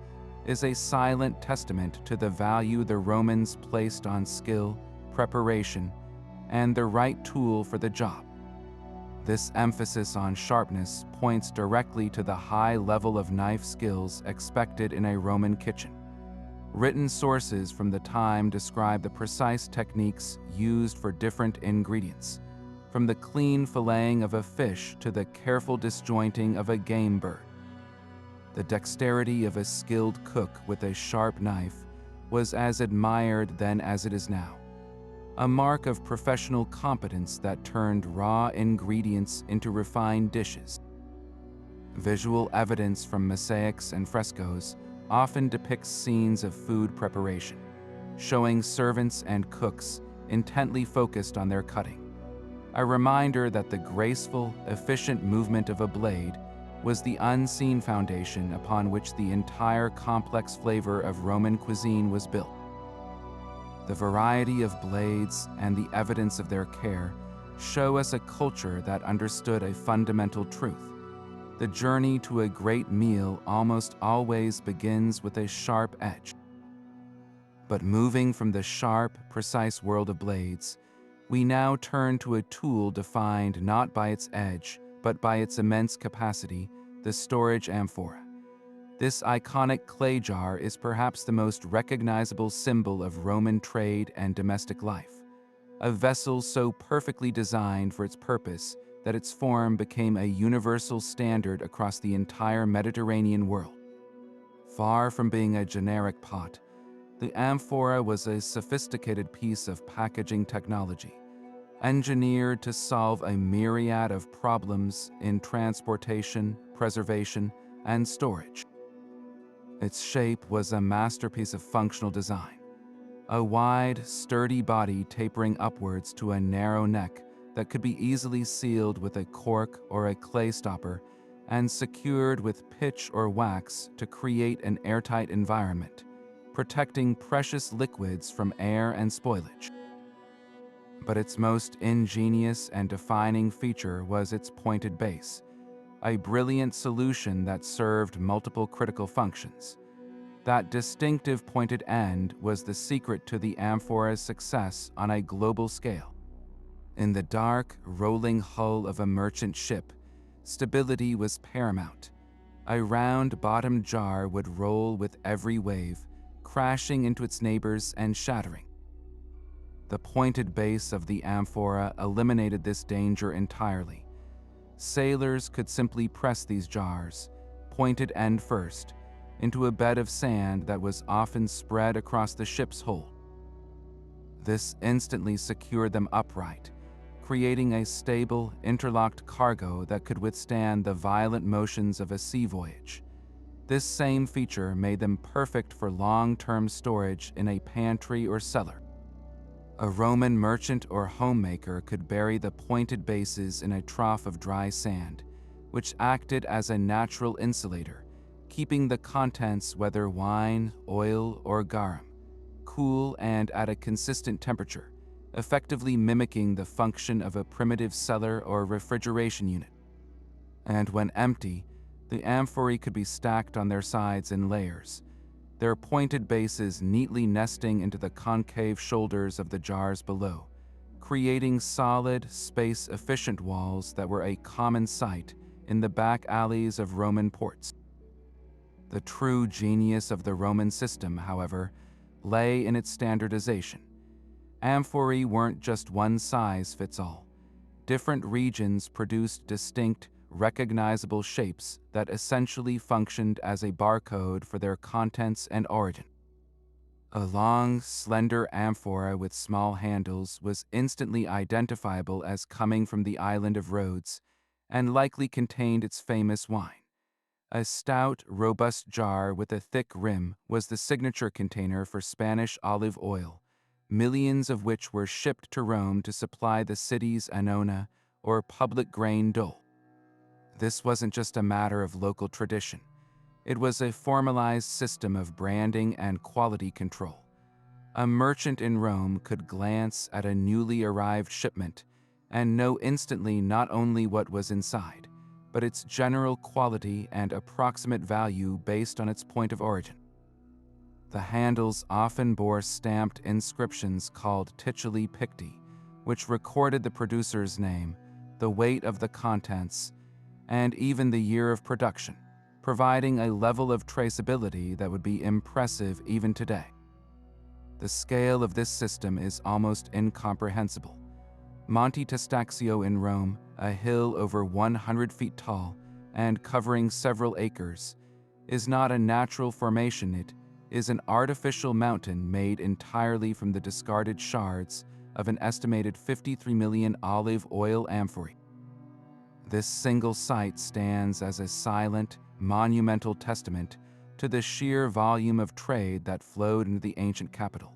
is a silent testament to the value the Romans placed on skill, preparation, and the right tool for the job. This emphasis on sharpness points directly to the high level of knife skills expected in a Roman kitchen. Written sources from the time describe the precise techniques used for different ingredients, from the clean filleting of a fish to the careful disjointing of a game bird. The dexterity of a skilled cook with a sharp knife was as admired then as it is now, a mark of professional competence that turned raw ingredients into refined dishes. Visual evidence from mosaics and frescoes often depicts scenes of food preparation, showing servants and cooks intently focused on their cutting, a reminder that the graceful, efficient movement of a blade was the unseen foundation upon which the entire complex flavor of Roman cuisine was built. The variety of blades and the evidence of their care show us a culture that understood a fundamental truth. The journey to a great meal almost always begins with a sharp edge. But moving from the sharp, precise world of blades, we now turn to a tool defined not by its edge, but by its immense capacity, the storage amphora. This iconic clay jar is perhaps the most recognizable symbol of Roman trade and domestic life, a vessel so perfectly designed for its purpose that its form became a universal standard across the entire Mediterranean world. Far from being a generic pot, the amphora was a sophisticated piece of packaging technology, engineered to solve a myriad of problems in transportation, preservation, and storage. Its shape was a masterpiece of functional design, a wide, sturdy body tapering upwards to a narrow neck that could be easily sealed with a cork or a clay stopper and secured with pitch or wax to create an airtight environment, protecting precious liquids from air and spoilage. But its most ingenious and defining feature was its pointed base, a brilliant solution that served multiple critical functions. That distinctive pointed end was the secret to the amphora's success on a global scale. In the dark, rolling hull of a merchant ship, stability was paramount. A round-bottomed jar would roll with every wave, crashing into its neighbors and shattering. The pointed base of the amphora eliminated this danger entirely. Sailors could simply press these jars, pointed end first, into a bed of sand that was often spread across the ship's hold. This instantly secured them upright, creating a stable, interlocked cargo that could withstand the violent motions of a sea voyage. This same feature made them perfect for long-term storage in a pantry or cellar. A Roman merchant or homemaker could bury the pointed bases in a trough of dry sand, which acted as a natural insulator, keeping the contents, whether wine, oil, or garum, cool and at a consistent temperature, effectively mimicking the function of a primitive cellar or refrigeration unit. And when empty, the amphorae could be stacked on their sides in layers, their pointed bases neatly nesting into the concave shoulders of the jars below, creating solid, space-efficient walls that were a common sight in the back alleys of Roman ports. The true genius of the Roman system, however, lay in its standardization. Amphorae weren't just one size fits all. Different regions produced distinct, recognizable shapes that essentially functioned as a barcode for their contents and origin. A long, slender amphora with small handles was instantly identifiable as coming from the island of Rhodes and likely contained its famous wine. A stout, robust jar with a thick rim was the signature container for Spanish olive oil, millions of which were shipped to Rome to supply the city's annona, or public grain dole. This wasn't just a matter of local tradition. It was a formalized system of branding and quality control. A merchant in Rome could glance at a newly arrived shipment and know instantly not only what was inside, but its general quality and approximate value based on its point of origin. The handles often bore stamped inscriptions called tituli picti, which recorded the producer's name, the weight of the contents, and even the year of production, providing a level of traceability that would be impressive even today. The scale of this system is almost incomprehensible. Monte Testaccio in Rome, a hill over 100 feet tall and covering several acres, is not a natural formation. It is an artificial mountain made entirely from the discarded shards of an estimated 53 million olive oil amphorae. This single site stands as a silent, monumental testament to the sheer volume of trade that flowed into the ancient capital.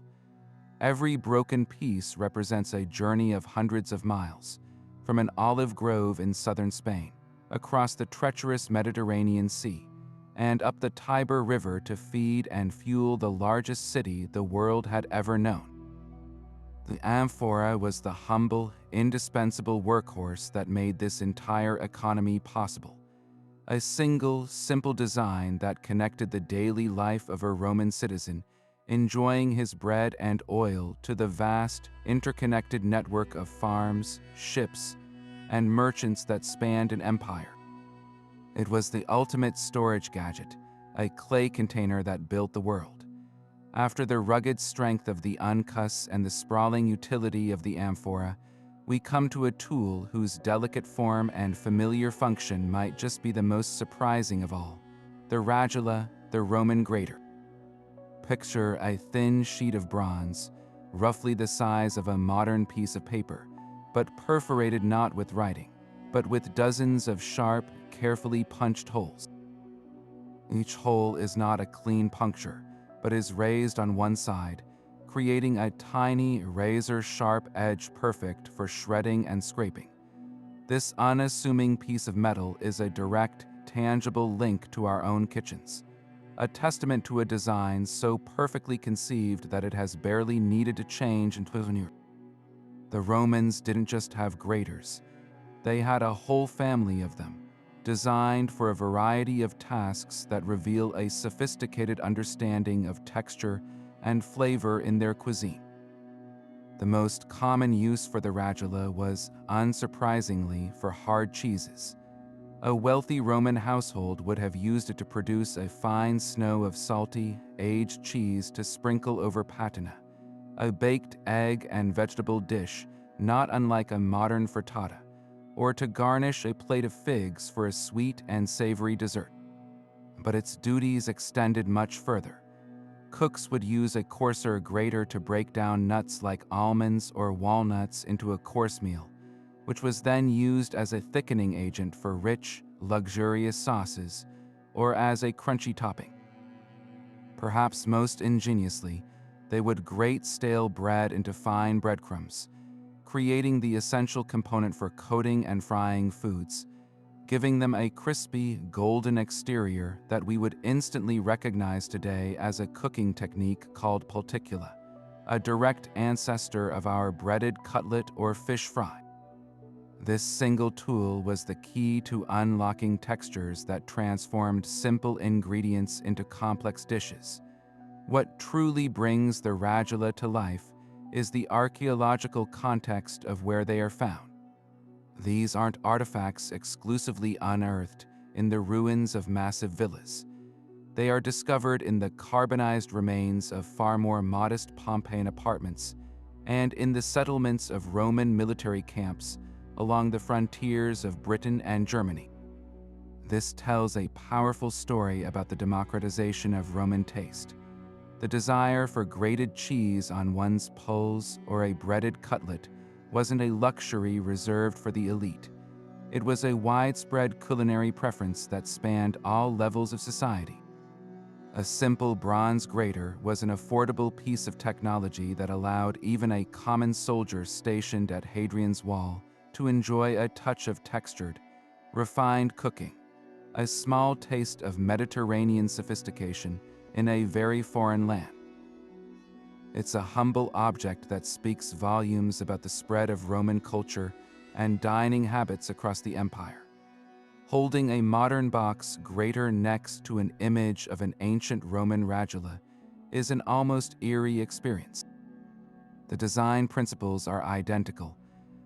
Every broken piece represents a journey of hundreds of miles, from an olive grove in southern Spain, across the treacherous Mediterranean Sea, and up the Tiber River to feed and fuel the largest city the world had ever known. The amphora was the humble, indispensable workhorse that made this entire economy possible. A single, simple design that connected the daily life of a Roman citizen enjoying his bread and oil to the vast, interconnected network of farms, ships, and merchants that spanned an empire. It was the ultimate storage gadget, a clay container that built the world. After the rugged strength of the uncus and the sprawling utility of the amphora, we come to a tool whose delicate form and familiar function might just be the most surprising of all: the radula, the Roman grater. Picture a thin sheet of bronze, roughly the size of a modern piece of paper, but perforated not with writing, but with dozens of sharp, carefully punched holes. Each hole is not a clean puncture, but is raised on one side, creating a tiny, razor-sharp edge perfect for shredding and scraping. This unassuming piece of metal is a direct, tangible link to our own kitchens, a testament to a design so perfectly conceived that it has barely needed to change in 12 years. The Romans didn't just have graters. They had a whole family of them, designed for a variety of tasks that reveal a sophisticated understanding of texture and flavor in their cuisine. The most common use for the radula was, unsurprisingly, for hard cheeses. A wealthy Roman household would have used it to produce a fine snow of salty, aged cheese to sprinkle over patina, a baked egg and vegetable dish not unlike a modern frittata, or to garnish a plate of figs for a sweet and savory dessert. But its duties extended much further. Cooks would use a coarser grater to break down nuts like almonds or walnuts into a course meal, which was then used as a thickening agent for rich, luxurious sauces or as a crunchy topping. Perhaps most ingeniously, they would grate stale bread into fine breadcrumbs, creating the essential component for coating and frying foods. giving them a crispy, golden exterior that we would instantly recognize today as a cooking technique called pulticula, a direct ancestor of our breaded cutlet or fish fry. This single tool was the key to unlocking textures that transformed simple ingredients into complex dishes. What truly brings the radula to life is the archaeological context of where they are found. These aren't artifacts exclusively unearthed in the ruins of massive villas. They are discovered in the carbonized remains of far more modest Pompeian apartments and in the settlements of Roman military camps along the frontiers of Britain and Germany. This tells a powerful story about the democratization of Roman taste. The desire for grated cheese on one's pulse or a breaded cutlet wasn't a luxury reserved for the elite. It was a widespread culinary preference that spanned all levels of society. A simple bronze grater was an affordable piece of technology that allowed even a common soldier stationed at Hadrian's Wall to enjoy a touch of textured, refined cooking, a small taste of Mediterranean sophistication in a very foreign land. It's a humble object that speaks volumes about the spread of Roman culture and dining habits across the empire. Holding a modern box grater next to an image of an ancient Roman radula is an almost eerie experience. The design principles are identical: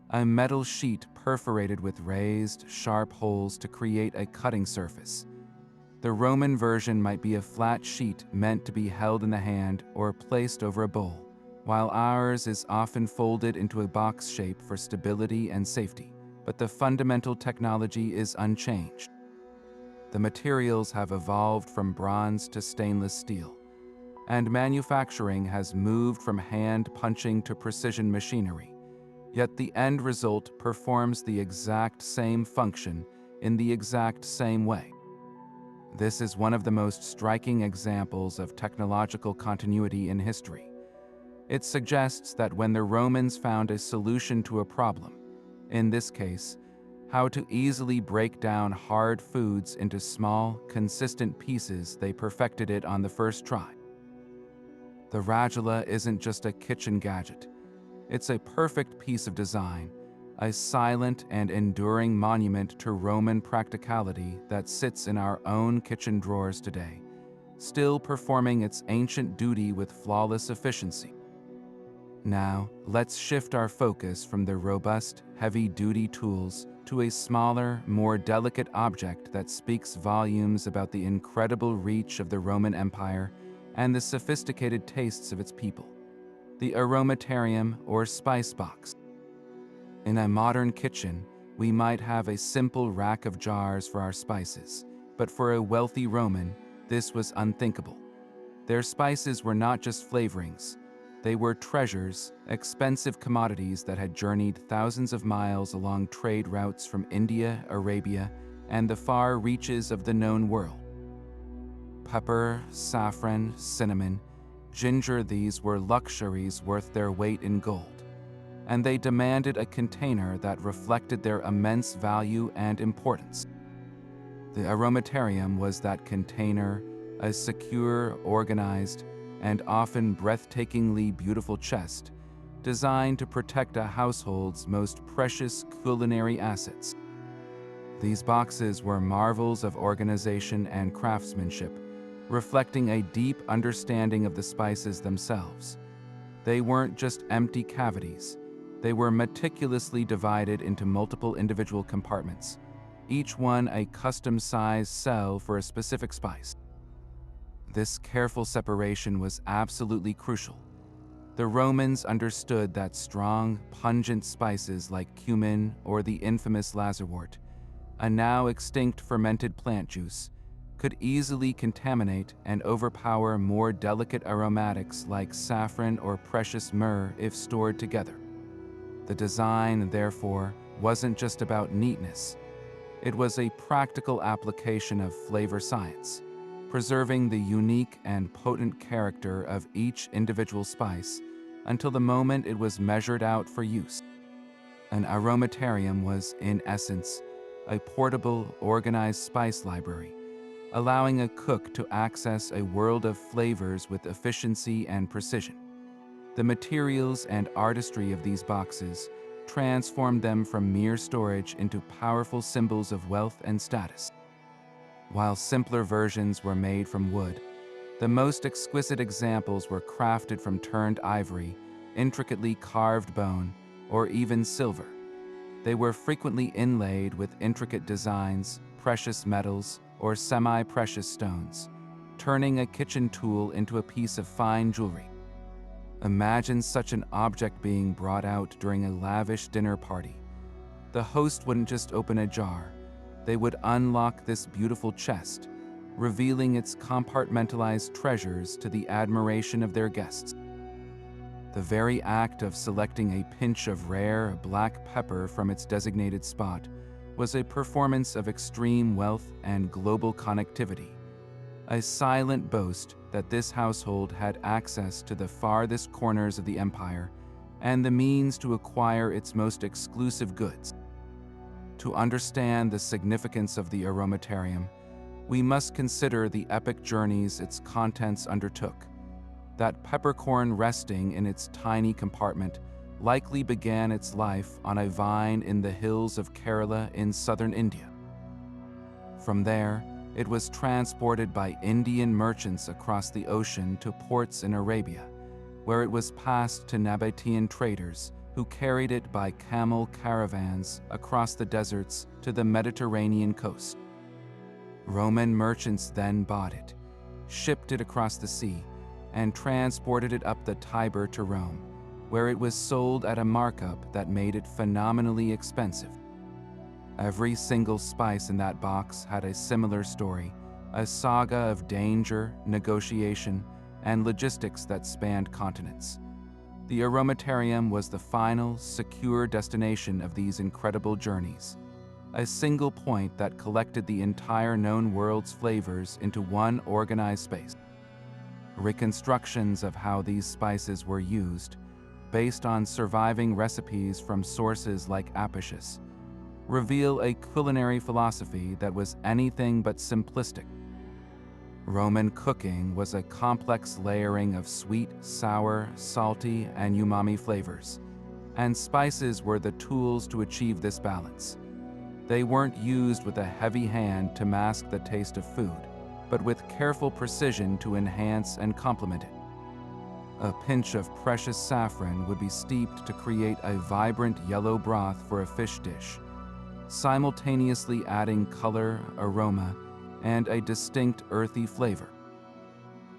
a metal sheet perforated with raised, sharp holes to create a cutting surface. The Roman version might be a flat sheet meant to be held in the hand or placed over a bowl, while ours is often folded into a box shape for stability and safety, but the fundamental technology is unchanged. The materials have evolved from bronze to stainless steel, and manufacturing has moved from hand punching to precision machinery. Yet the end result performs the exact same function in the exact same way. This is one of the most striking examples of technological continuity in history. It suggests that when the Romans found a solution to a problem, in this case, how to easily break down hard foods into small, consistent pieces, they perfected it on the first try. The radula isn't just a kitchen gadget. It's a perfect piece of design, a silent and enduring monument to Roman practicality that sits in our own kitchen drawers today, still performing its ancient duty with flawless efficiency. Now, let's shift our focus from the robust, heavy-duty tools to a smaller, more delicate object that speaks volumes about the incredible reach of the Roman Empire and the sophisticated tastes of its people: the aromatarium or spice box. In a modern kitchen, we might have a simple rack of jars for our spices, but for a wealthy Roman, this was unthinkable. Their spices were not just flavorings. They were treasures, expensive commodities that had journeyed thousands of miles along trade routes from India, Arabia, and the far reaches of the known world. Pepper, saffron, cinnamon, ginger, these were luxuries worth their weight in gold, and they demanded a container that reflected their immense value and importance. The aromatarium was that container, a secure, organized, and often breathtakingly beautiful chest, designed to protect a household's most precious culinary assets. These boxes were marvels of organization and craftsmanship, reflecting a deep understanding of the spices themselves. They weren't just empty cavities. They were meticulously divided into multiple individual compartments, each one a custom-sized cell for a specific spice. This careful separation was absolutely crucial. The Romans understood that strong, pungent spices like cumin or the infamous lazarwort, a now extinct fermented plant juice, could easily contaminate and overpower more delicate aromatics like saffron or precious myrrh if stored together. The design, therefore, wasn't just about neatness. It was a practical application of flavor science, preserving the unique and potent character of each individual spice until the moment it was measured out for use. An aromatarium was, in essence, a portable, organized spice library, allowing a cook to access a world of flavors with efficiency and precision. The materials and artistry of these boxes transformed them from mere storage into powerful symbols of wealth and status. While simpler versions were made from wood, the most exquisite examples were crafted from turned ivory, intricately carved bone, or even silver. They were frequently inlaid with intricate designs, precious metals, or semi-precious stones, turning a kitchen tool into a piece of fine jewelry. Imagine such an object being brought out during a lavish dinner party. The host wouldn't just open a jar, they would unlock this beautiful chest, revealing its compartmentalized treasures to the admiration of their guests. The very act of selecting a pinch of rare black pepper from its designated spot was a performance of extreme wealth and global connectivity, a silent boast that this household had access to the farthest corners of the empire and the means to acquire its most exclusive goods. To understand the significance of the Aromatarium, we must consider the epic journeys its contents undertook. That peppercorn resting in its tiny compartment likely began its life on a vine in the hills of Kerala in southern India. From there, it was transported by Indian merchants across the ocean to ports in Arabia, where it was passed to Nabatean traders who carried it by camel caravans across the deserts to the Mediterranean coast. Roman merchants then bought it, shipped it across the sea, and transported it up the Tiber to Rome, where it was sold at a markup that made it phenomenally expensive. Every single spice in that box had a similar story, a saga of danger, negotiation, and logistics that spanned continents. The Aromatarium was the final, secure destination of these incredible journeys, a single point that collected the entire known world's flavors into one organized space. Reconstructions of how these spices were used, based on surviving recipes from sources like Apicius, reveal a culinary philosophy that was anything but simplistic. Roman cooking was a complex layering of sweet, sour, salty, and umami flavors, and spices were the tools to achieve this balance. They weren't used with a heavy hand to mask the taste of food, but with careful precision to enhance and complement it. A pinch of precious saffron would be steeped to create a vibrant yellow broth for a fish dish, simultaneously adding color, aroma, and a distinct earthy flavor.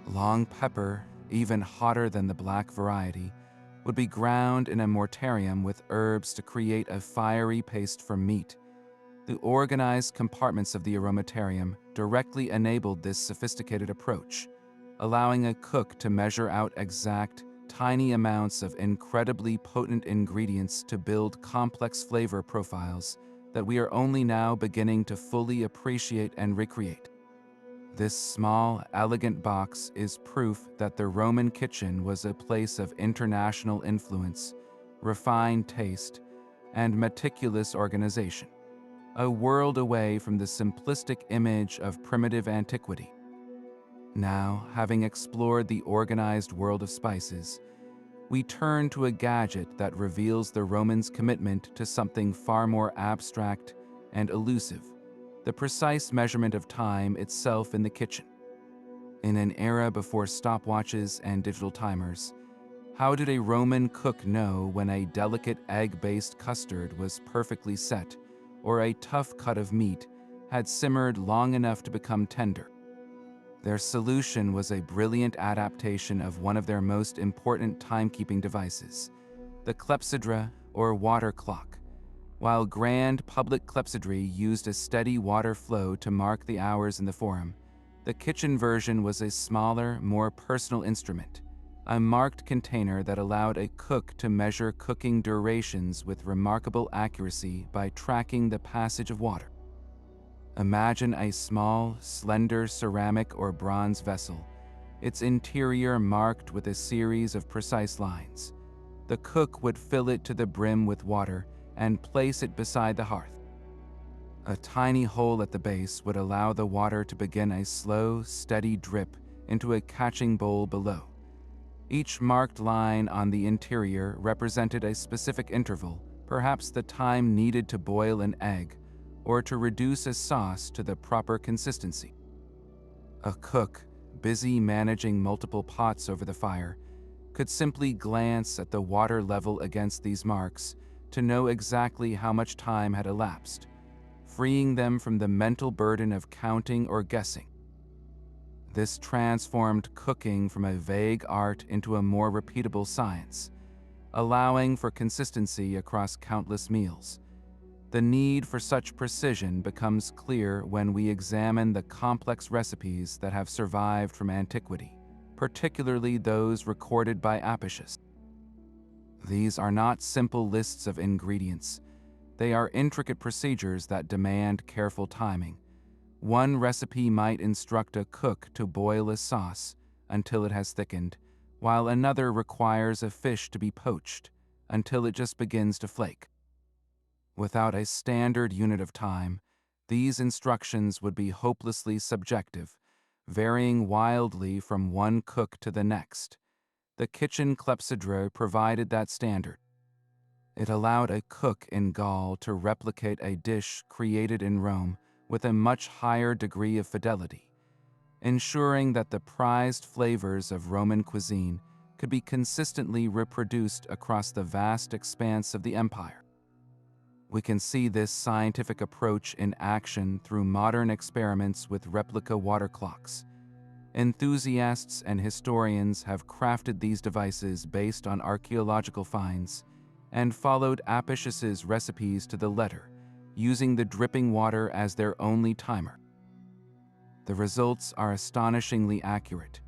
Long pepper, even hotter than the black variety, would be ground in a mortarium with herbs to create a fiery paste for meat. The organized compartments of the Aromatarium directly enabled this sophisticated approach, allowing a cook to measure out exact, tiny amounts of incredibly potent ingredients to build complex flavor profiles that we are only now beginning to fully appreciate and recreate. This small, elegant box is proof that the Roman kitchen was a place of international influence, refined taste, and meticulous organization, a world away from the simplistic image of primitive antiquity. Now, having explored the organized world of spices, we turn to a gadget that reveals the Romans' commitment to something far more abstract and elusive, the precise measurement of time itself in the kitchen. In an era before stopwatches and digital timers, how did a Roman cook know when a delicate egg-based custard was perfectly set, or a tough cut of meat had simmered long enough to become tender? Their solution was a brilliant adaptation of one of their most important timekeeping devices, the clepsydra or water clock. While grand public clepsydry used a steady water flow to mark the hours in the forum, the kitchen version was a smaller, more personal instrument, a marked container that allowed a cook to measure cooking durations with remarkable accuracy by tracking the passage of water. Imagine a small, slender ceramic or bronze vessel, its interior marked with a series of precise lines. The cook would fill it to the brim with water and place it beside the hearth. A tiny hole at the base would allow the water to begin a slow, steady drip into a catching bowl below. Each marked line on the interior represented a specific interval, perhaps the time needed to boil an egg or to reduce a sauce to the proper consistency. A cook, busy managing multiple pots over the fire, could simply glance at the water level against these marks to know exactly how much time had elapsed, freeing them from the mental burden of counting or guessing. This transformed cooking from a vague art into a more repeatable science, allowing for consistency across countless meals. The need for such precision becomes clear when we examine the complex recipes that have survived from antiquity, particularly those recorded by Apicius. These are not simple lists of ingredients. They are intricate procedures that demand careful timing. One recipe might instruct a cook to boil a sauce until it has thickened, while another requires a fish to be poached until it just begins to flake. Without a standard unit of time, these instructions would be hopelessly subjective, varying wildly from one cook to the next. The kitchen clepsydra provided that standard. It allowed a cook in Gaul to replicate a dish created in Rome with a much higher degree of fidelity, ensuring that the prized flavors of Roman cuisine could be consistently reproduced across the vast expanse of the empire. We can see this scientific approach in action through modern experiments with replica water clocks. Enthusiasts and historians have crafted these devices based on archaeological finds and followed Apicius's recipes to the letter, using the dripping water as their only timer. The results are astonishingly accurate.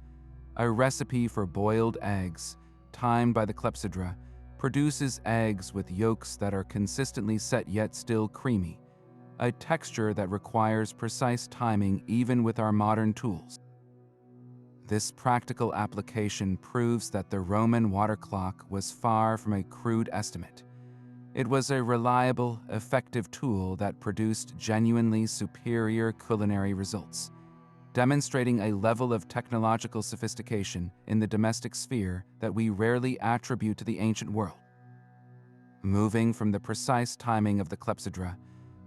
A recipe for boiled eggs, timed by the clepsydra, produces eggs with yolks that are consistently set yet still creamy, a texture that requires precise timing even with our modern tools. This practical application proves that the Roman water clock was far from a crude estimate. It was a reliable, effective tool that produced genuinely superior culinary results, demonstrating a level of technological sophistication in the domestic sphere that we rarely attribute to the ancient world. Moving from the precise timing of the clepsydra,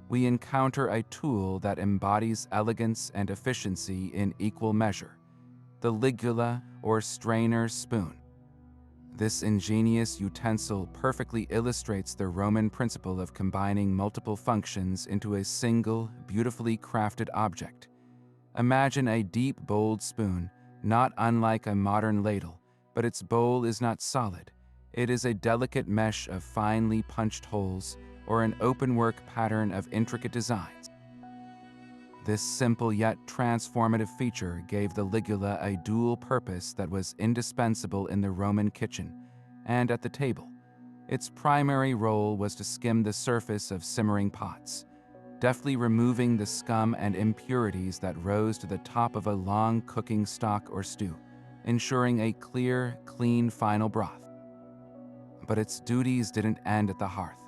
we encounter a tool that embodies elegance and efficiency in equal measure: the ligula or strainer spoon. This ingenious utensil perfectly illustrates the Roman principle of combining multiple functions into a single, beautifully crafted object. Imagine a deep, bowled spoon, not unlike a modern ladle, but its bowl is not solid. It is a delicate mesh of finely punched holes or an open-work pattern of intricate designs. This simple yet transformative feature gave the ligula a dual purpose that was indispensable in the Roman kitchen and at the table. Its primary role was to skim the surface of simmering pots, deftly removing the scum and impurities that rose to the top of a long cooking stock or stew, ensuring a clear, clean final broth. But its duties didn't end at the hearth.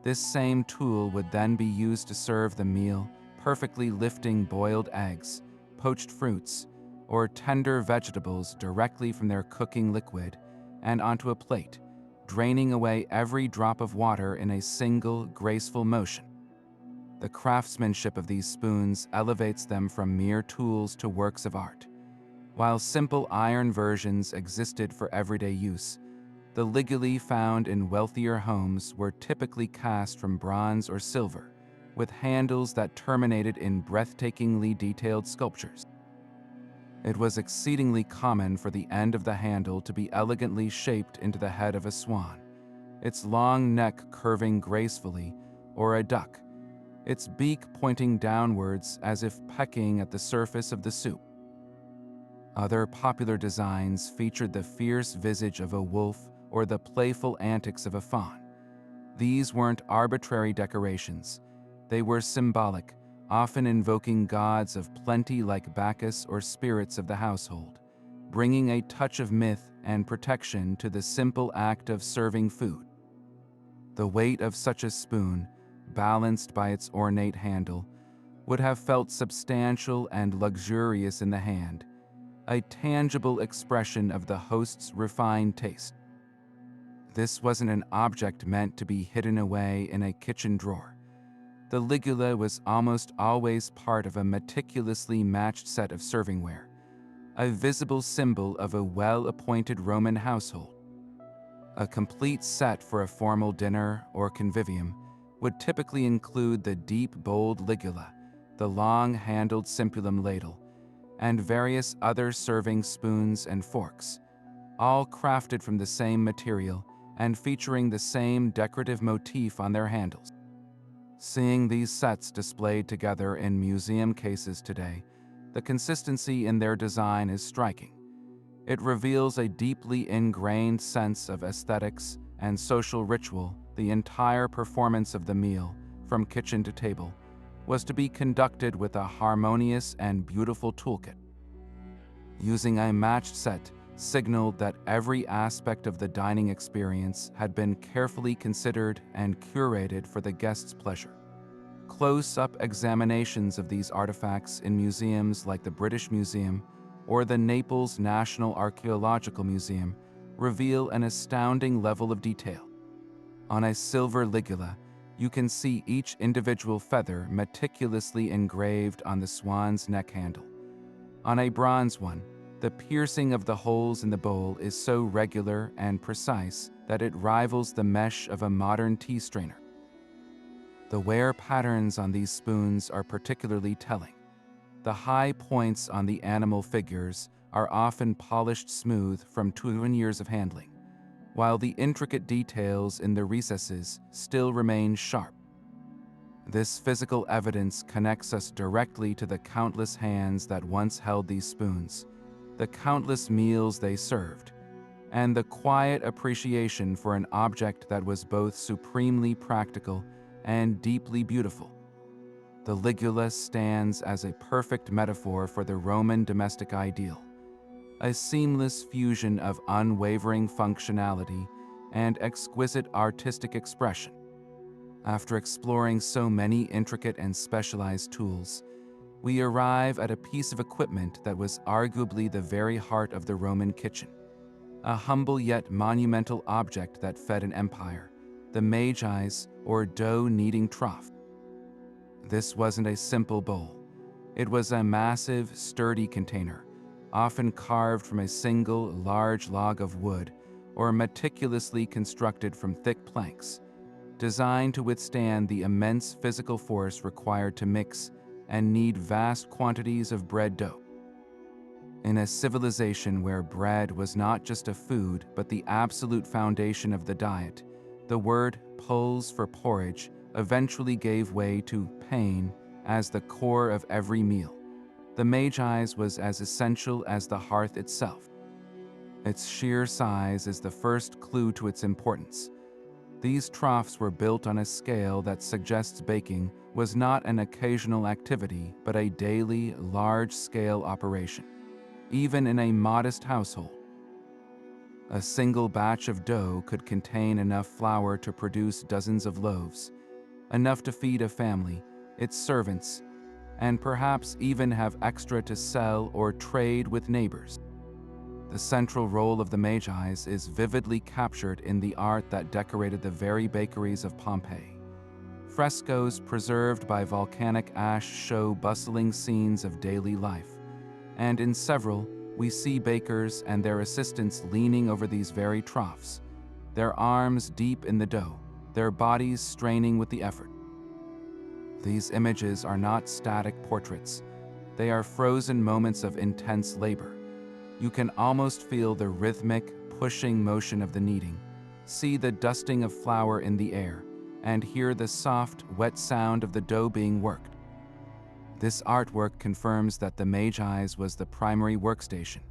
This same tool would then be used to serve the meal, perfectly lifting boiled eggs, poached fruits, or tender vegetables directly from their cooking liquid and onto a plate, draining away every drop of water in a single, graceful motion. The craftsmanship of these spoons elevates them from mere tools to works of art. While simple iron versions existed for everyday use, the ligulae found in wealthier homes were typically cast from bronze or silver, with handles that terminated in breathtakingly detailed sculptures. It was exceedingly common for the end of the handle to be elegantly shaped into the head of a swan, its long neck curving gracefully, or a duck, its beak pointing downwards as if pecking at the surface of the soup. Other popular designs featured the fierce visage of a wolf or the playful antics of a fawn. These weren't arbitrary decorations. They were symbolic, often invoking gods of plenty like Bacchus or spirits of the household, bringing a touch of myth and protection to the simple act of serving food. The weight of such a spoon, balanced by its ornate handle, would have felt substantial and luxurious in the hand, a tangible expression of the host's refined taste. This wasn't an object meant to be hidden away in a kitchen drawer. The ligula was almost always part of a meticulously matched set of servingware, a visible symbol of a well-appointed Roman household. A complete set for a formal dinner or convivium would typically include the deep, bold ligula, the long-handled simpulum ladle, and various other serving spoons and forks, all crafted from the same material and featuring the same decorative motif on their handles. Seeing these sets displayed together in museum cases today, the consistency in their design is striking. It reveals a deeply ingrained sense of aesthetics and social ritual. The entire performance of the meal, from kitchen to table, was to be conducted with a harmonious and beautiful toolkit. Using a matched set signaled that every aspect of the dining experience had been carefully considered and curated for the guest's pleasure. Close-up examinations of these artifacts in museums like the British Museum or the Naples National Archaeological Museum reveal an astounding level of detail. On a silver ligula, you can see each individual feather meticulously engraved on the swan's neck handle. On a bronze one, the piercing of the holes in the bowl is so regular and precise that it rivals the mesh of a modern tea strainer. The wear patterns on these spoons are particularly telling. The high points on the animal figures are often polished smooth from 21 years of handling, while the intricate details in the recesses still remain sharp. This physical evidence connects us directly to the countless hands that once held these spoons, the countless meals they served, and the quiet appreciation for an object that was both supremely practical and deeply beautiful. The ligula stands as a perfect metaphor for the Roman domestic ideal, a seamless fusion of unwavering functionality and exquisite artistic expression. After exploring so many intricate and specialized tools, we arrive at a piece of equipment that was arguably the very heart of the Roman kitchen, a humble yet monumental object that fed an empire, the Magi's or dough-kneading trough. This wasn't a simple bowl. It was a massive, sturdy container, often carved from a single large log of wood or meticulously constructed from thick planks, designed to withstand the immense physical force required to mix and knead vast quantities of bread dough. In a civilization where bread was not just a food but the absolute foundation of the diet, the word pulse for porridge eventually gave way to pain as the core of every meal. The Magi's was as essential as the hearth itself. Its sheer size is the first clue to its importance. These troughs were built on a scale that suggests baking was not an occasional activity but a daily, large-scale operation, even in a modest household. A single batch of dough could contain enough flour to produce dozens of loaves, enough to feed a family, its servants, and perhaps even have extra to sell or trade with neighbors. The central role of the Magi's is vividly captured in the art that decorated the very bakeries of Pompeii. Frescoes preserved by volcanic ash show bustling scenes of daily life, and in several, we see bakers and their assistants leaning over these very troughs, their arms deep in the dough, their bodies straining with the effort. These images are not static portraits. They are frozen moments of intense labor. You can almost feel the rhythmic, pushing motion of the kneading, see the dusting of flour in the air, and hear the soft, wet sound of the dough being worked. This artwork confirms that the Magi's was the primary workstation,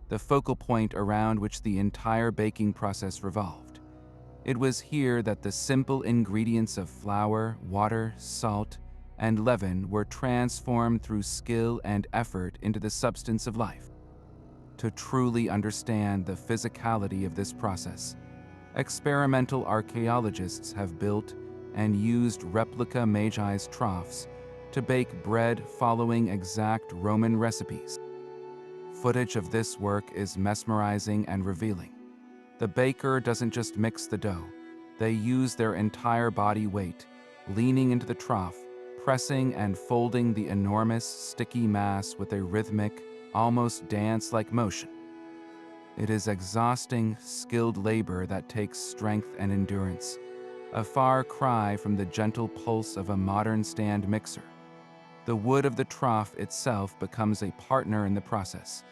the focal point around which the entire baking process revolved. It was here that the simple ingredients of flour, water, salt, and leaven were transformed through skill and effort into the substance of life. To truly understand the physicality of this process, experimental archaeologists have built and used replica Magi's troughs to bake bread following exact Roman recipes. Footage of this work is mesmerizing and revealing. The baker doesn't just mix the dough, they use their entire body weight, leaning into the trough, pressing and folding the enormous, sticky mass with a rhythmic, almost dance-like motion. It is exhausting, skilled labor that takes strength and endurance, a far cry from the gentle pulse of a modern stand mixer. The wood of the trough itself becomes a partner in the process.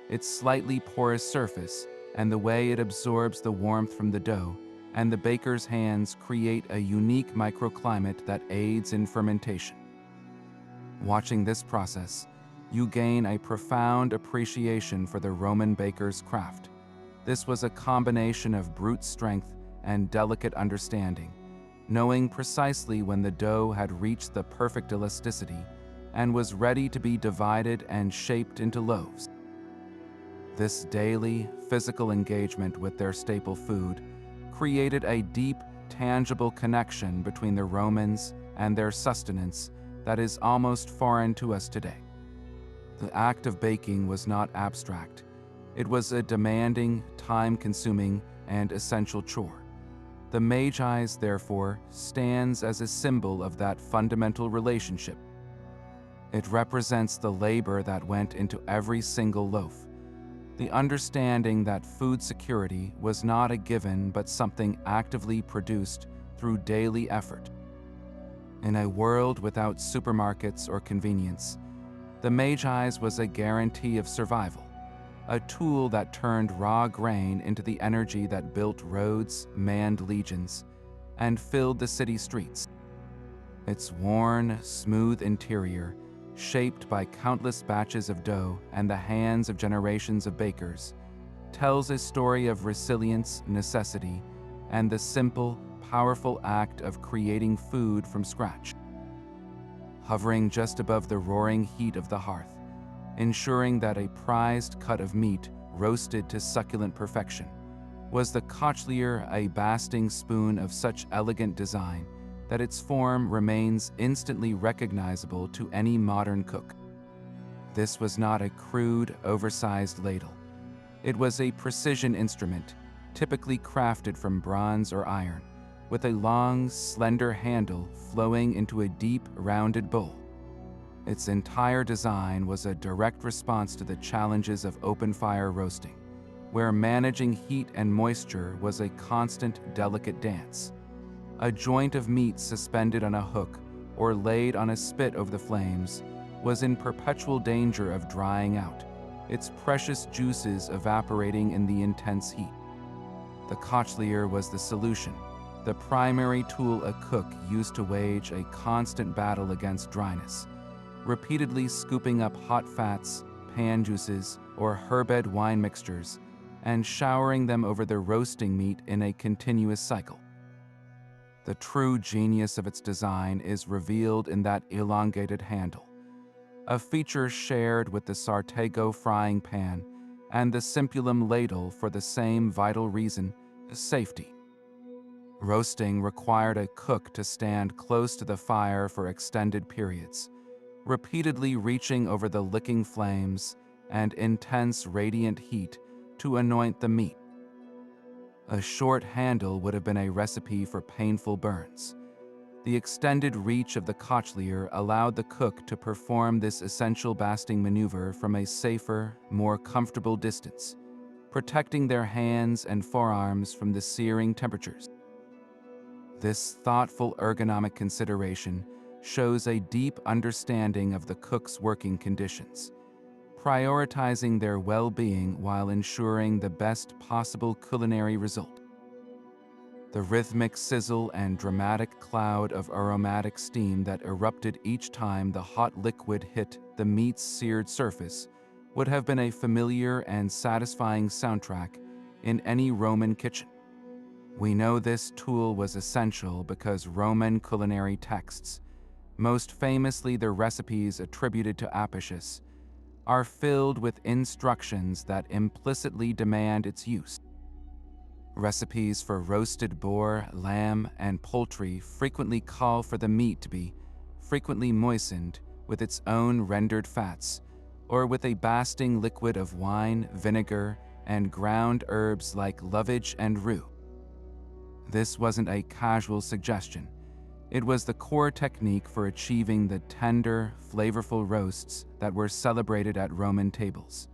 Its slightly porous surface and the way it absorbs the warmth from the dough and the baker's hands create a unique microclimate that aids in fermentation. Watching this process, you gain a profound appreciation for the Roman baker's craft. This was a combination of brute strength and delicate understanding, knowing precisely when the dough had reached the perfect elasticity and was ready to be divided and shaped into loaves. This daily, physical engagement with their staple food created a deep, tangible connection between the Romans and their sustenance that is almost foreign to us today. The act of baking was not abstract. It was a demanding, time-consuming, and essential chore. The Magi's, therefore, stands as a symbol of that fundamental relationship. It represents the labor that went into every single loaf, the understanding that food security was not a given but something actively produced through daily effort. In a world without supermarkets or convenience, the Magi's was a guarantee of survival, a tool that turned raw grain into the energy that built roads, manned legions, and filled the city streets. Its worn, smooth interior, shaped by countless batches of dough and the hands of generations of bakers, tells a story of resilience, necessity, and the simple, powerful act of creating food from scratch. Hovering just above the roaring heat of the hearth, ensuring that a prized cut of meat roasted to succulent perfection, was the kochlier, a basting spoon of such elegant design that its form remains instantly recognizable to any modern cook. This was not a crude, oversized ladle. It was a precision instrument, typically crafted from bronze or iron, with a long, slender handle flowing into a deep, rounded bowl. Its entire design was a direct response to the challenges of open-fire roasting, where managing heat and moisture was a constant, delicate dance. A joint of meat suspended on a hook or laid on a spit over the flames was in perpetual danger of drying out, its precious juices evaporating in the intense heat. The kochlier was the solution, the primary tool a cook used to wage a constant battle against dryness, repeatedly scooping up hot fats, pan juices, or herbed wine mixtures, and showering them over the roasting meat in a continuous cycle. The true genius of its design is revealed in that elongated handle, a feature shared with the Sartego frying pan and the Simpulum ladle for the same vital reason, safety. Roasting required a cook to stand close to the fire for extended periods, repeatedly reaching over the licking flames and intense radiant heat to anoint the meat. A short handle would have been a recipe for painful burns. The extended reach of the kochlier allowed the cook to perform this essential basting maneuver from a safer, more comfortable distance, protecting their hands and forearms from the searing temperatures. This thoughtful ergonomic consideration shows a deep understanding of the cook's working conditions, prioritizing their well-being while ensuring the best possible culinary result. The rhythmic sizzle and dramatic cloud of aromatic steam that erupted each time the hot liquid hit the meat's seared surface would have been a familiar and satisfying soundtrack in any Roman kitchen. We know this tool was essential because Roman culinary texts, most famously the recipes attributed to Apicius, are filled with instructions that implicitly demand its use. Recipes for roasted boar, lamb, and poultry frequently call for the meat to be frequently moistened with its own rendered fats, or with a basting liquid of wine, vinegar, and ground herbs like lovage and rue. This wasn't a casual suggestion. It was the core technique for achieving the tender, flavorful roasts that were celebrated at Roman tables.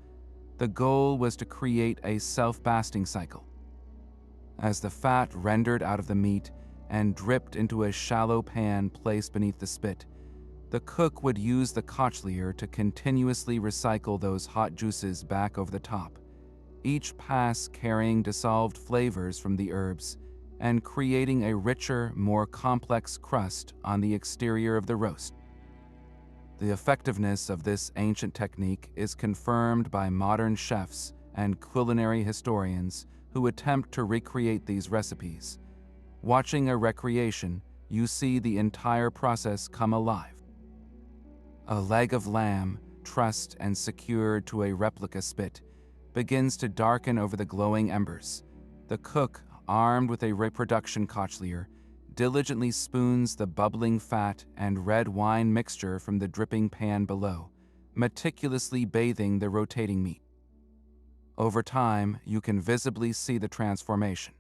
The goal was to create a self-basting cycle. As the fat rendered out of the meat and dripped into a shallow pan placed beneath the spit, the cook would use the kochlier to continuously recycle those hot juices back over the top, each pass carrying dissolved flavors from the herbs and creating a richer, more complex crust on the exterior of the roast. The effectiveness of this ancient technique is confirmed by modern chefs and culinary historians who attempt to recreate these recipes. Watching a recreation, you see the entire process come alive. A leg of lamb, trussed and secured to a replica spit, begins to darken over the glowing embers. The cook, armed with a reproduction kochlier, diligently spoons the bubbling fat and red wine mixture from the dripping pan below, meticulously bathing the rotating meat. Over time, you can visibly see the transformation.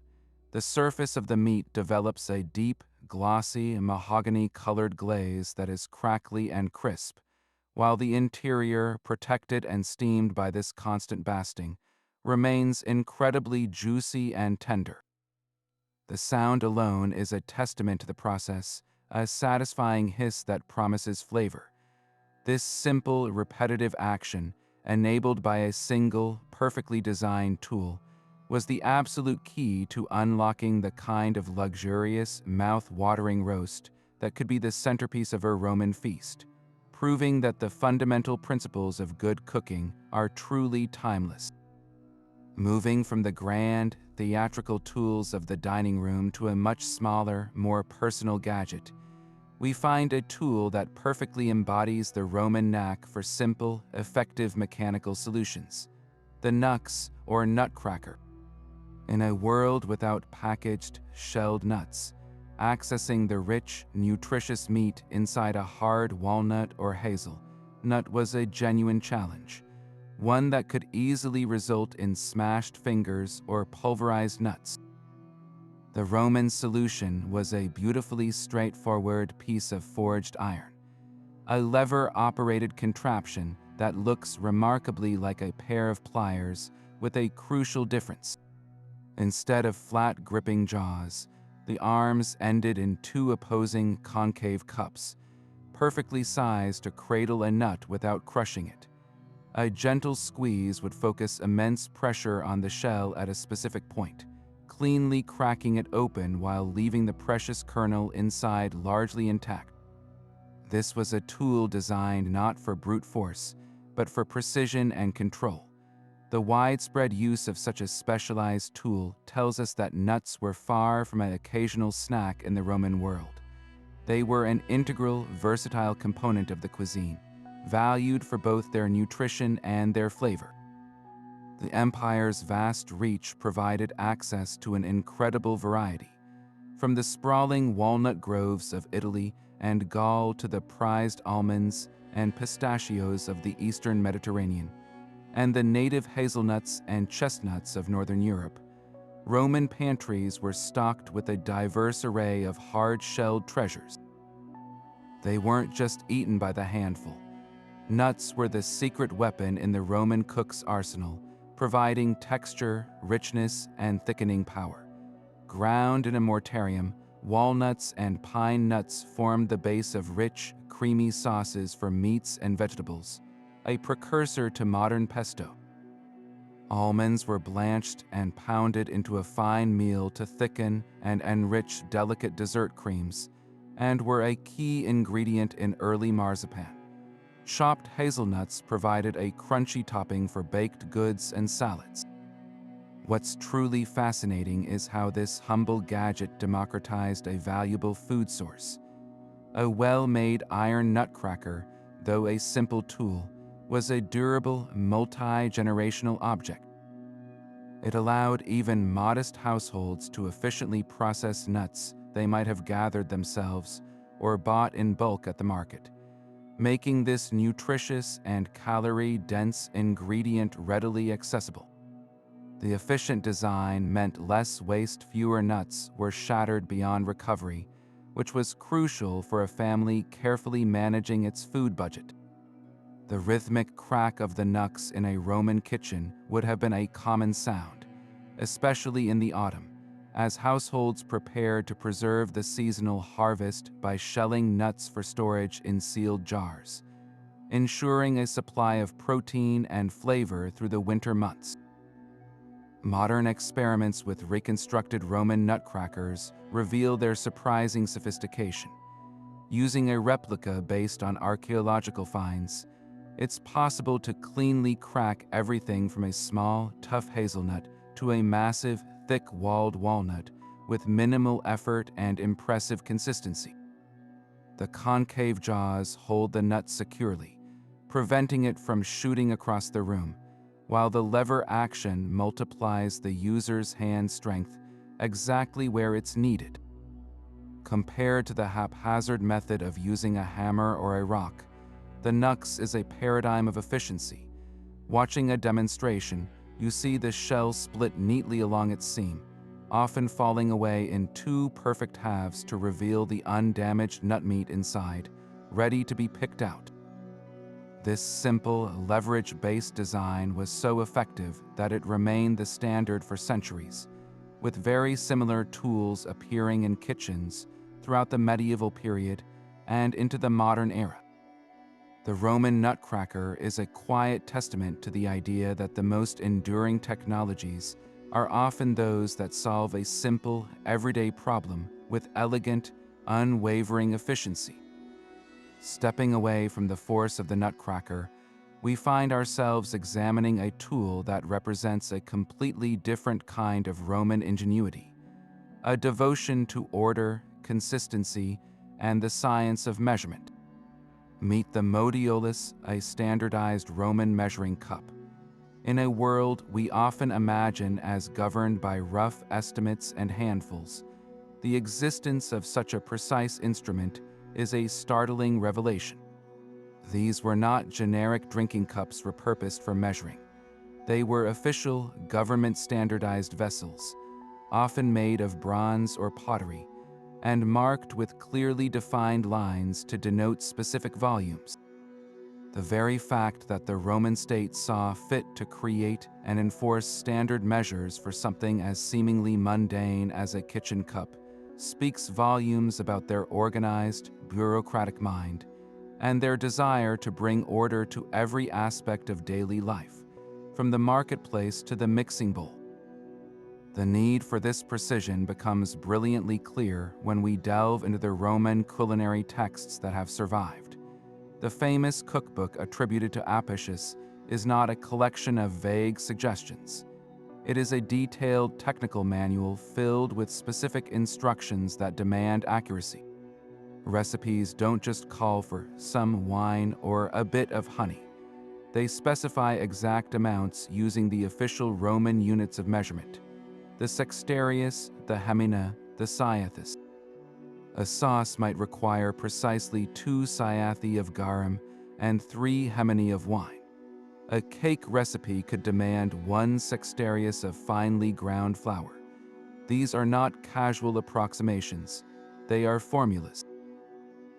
The surface of the meat develops a deep, glossy, mahogany-colored glaze that is crackly and crisp, while the interior, protected and steamed by this constant basting, remains incredibly juicy and tender. The sound alone is a testament to the process, a satisfying hiss that promises flavor. This simple, repetitive action, enabled by a single, perfectly designed tool, was the absolute key to unlocking the kind of luxurious, mouth-watering roast that could be the centerpiece of a Roman feast, proving that the fundamental principles of good cooking are truly timeless. Moving from the grand, theatrical tools of the dining room to a much smaller, more personal gadget, we find a tool that perfectly embodies the Roman knack for simple, effective mechanical solutions: the nux, or nutcracker. In a world without packaged, shelled nuts, accessing the rich, nutritious meat inside a hard walnut or hazelnut was a genuine challenge, one that could easily result in smashed fingers or pulverized nuts. The Roman solution was a beautifully straightforward piece of forged iron, a lever-operated contraption that looks remarkably like a pair of pliers with a crucial difference. Instead of flat gripping jaws, the arms ended in two opposing concave cups, perfectly sized to cradle a nut without crushing it. A gentle squeeze would focus immense pressure on the shell at a specific point, cleanly cracking it open while leaving the precious kernel inside largely intact. This was a tool designed not for brute force, but for precision and control. The widespread use of such a specialized tool tells us that nuts were far from an occasional snack in the Roman world. They were an integral, versatile component of the cuisine, valued for both their nutrition and their flavor. The empire's vast reach provided access to an incredible variety, from the sprawling walnut groves of Italy and Gaul to the prized almonds and pistachios of the eastern Mediterranean, and the native hazelnuts and chestnuts of Northern Europe. Roman pantries were stocked with a diverse array of hard-shelled treasures. They weren't just eaten by the handful. Nuts were the secret weapon in the Roman cook's arsenal, providing texture, richness, and thickening power. Ground in a mortarium, walnuts and pine nuts formed the base of rich, creamy sauces for meats and vegetables, a precursor to modern pesto. Almonds were blanched and pounded into a fine meal to thicken and enrich delicate dessert creams, and were a key ingredient in early marzipan. Chopped hazelnuts provided a crunchy topping for baked goods and salads. What's truly fascinating is how this humble gadget democratized a valuable food source. A well-made iron nutcracker, though a simple tool, was a durable, multi-generational object. It allowed even modest households to efficiently process nuts they might have gathered themselves or bought in bulk at the market, making this nutritious and calorie-dense ingredient readily accessible. The efficient design meant less waste, fewer nuts were shattered beyond recovery, which was crucial for a family carefully managing its food budget. The rhythmic crack of the knucks in a Roman kitchen would have been a common sound, especially in the autumn, as households prepared to preserve the seasonal harvest by shelling nuts for storage in sealed jars, ensuring a supply of protein and flavor through the winter months. Modern experiments with reconstructed Roman nutcrackers reveal their surprising sophistication. Using a replica based on archaeological finds, it's possible to cleanly crack everything from a small, tough hazelnut to a massive, thick-walled walnut with minimal effort and impressive consistency. The concave jaws hold the nut securely, preventing it from shooting across the room, while the lever action multiplies the user's hand strength exactly where it's needed. Compared to the haphazard method of using a hammer or a rock, the knucks is a paradigm of efficiency. Watching a demonstration, you see the shell split neatly along its seam, often falling away in two perfect halves to reveal the undamaged nut meat inside, ready to be picked out. This simple, leverage-based design was so effective that it remained the standard for centuries, with very similar tools appearing in kitchens throughout the medieval period and into the modern era. The Roman nutcracker is a quiet testament to the idea that the most enduring technologies are often those that solve a simple, everyday problem with elegant, unwavering efficiency. Stepping away from the force of the nutcracker, we find ourselves examining a tool that represents a completely different kind of Roman ingenuity, a devotion to order, consistency, and the science of measurement. Meet the modiolus, a standardized Roman measuring cup. In a world we often imagine as governed by rough estimates and handfuls, the existence of such a precise instrument is a startling revelation. These were not generic drinking cups repurposed for measuring. They were official, government-standardized vessels, often made of bronze or pottery, and marked with clearly defined lines to denote specific volumes. The very fact that the Roman state saw fit to create and enforce standard measures for something as seemingly mundane as a kitchen cup speaks volumes about their organized, bureaucratic mind and their desire to bring order to every aspect of daily life, from the marketplace to the mixing bowl. The need for this precision becomes brilliantly clear when we delve into the Roman culinary texts that have survived. The famous cookbook attributed to Apicius is not a collection of vague suggestions. It is a detailed technical manual filled with specific instructions that demand accuracy. Recipes don't just call for some wine or a bit of honey. They specify exact amounts using the official Roman units of measurement: the sextarius, the hemina, the cyathus. A sauce might require precisely 2 cyathi of garum and 3 hemini of wine. A cake recipe could demand 1 sextarius of finely ground flour. These are not casual approximations, they are formulas.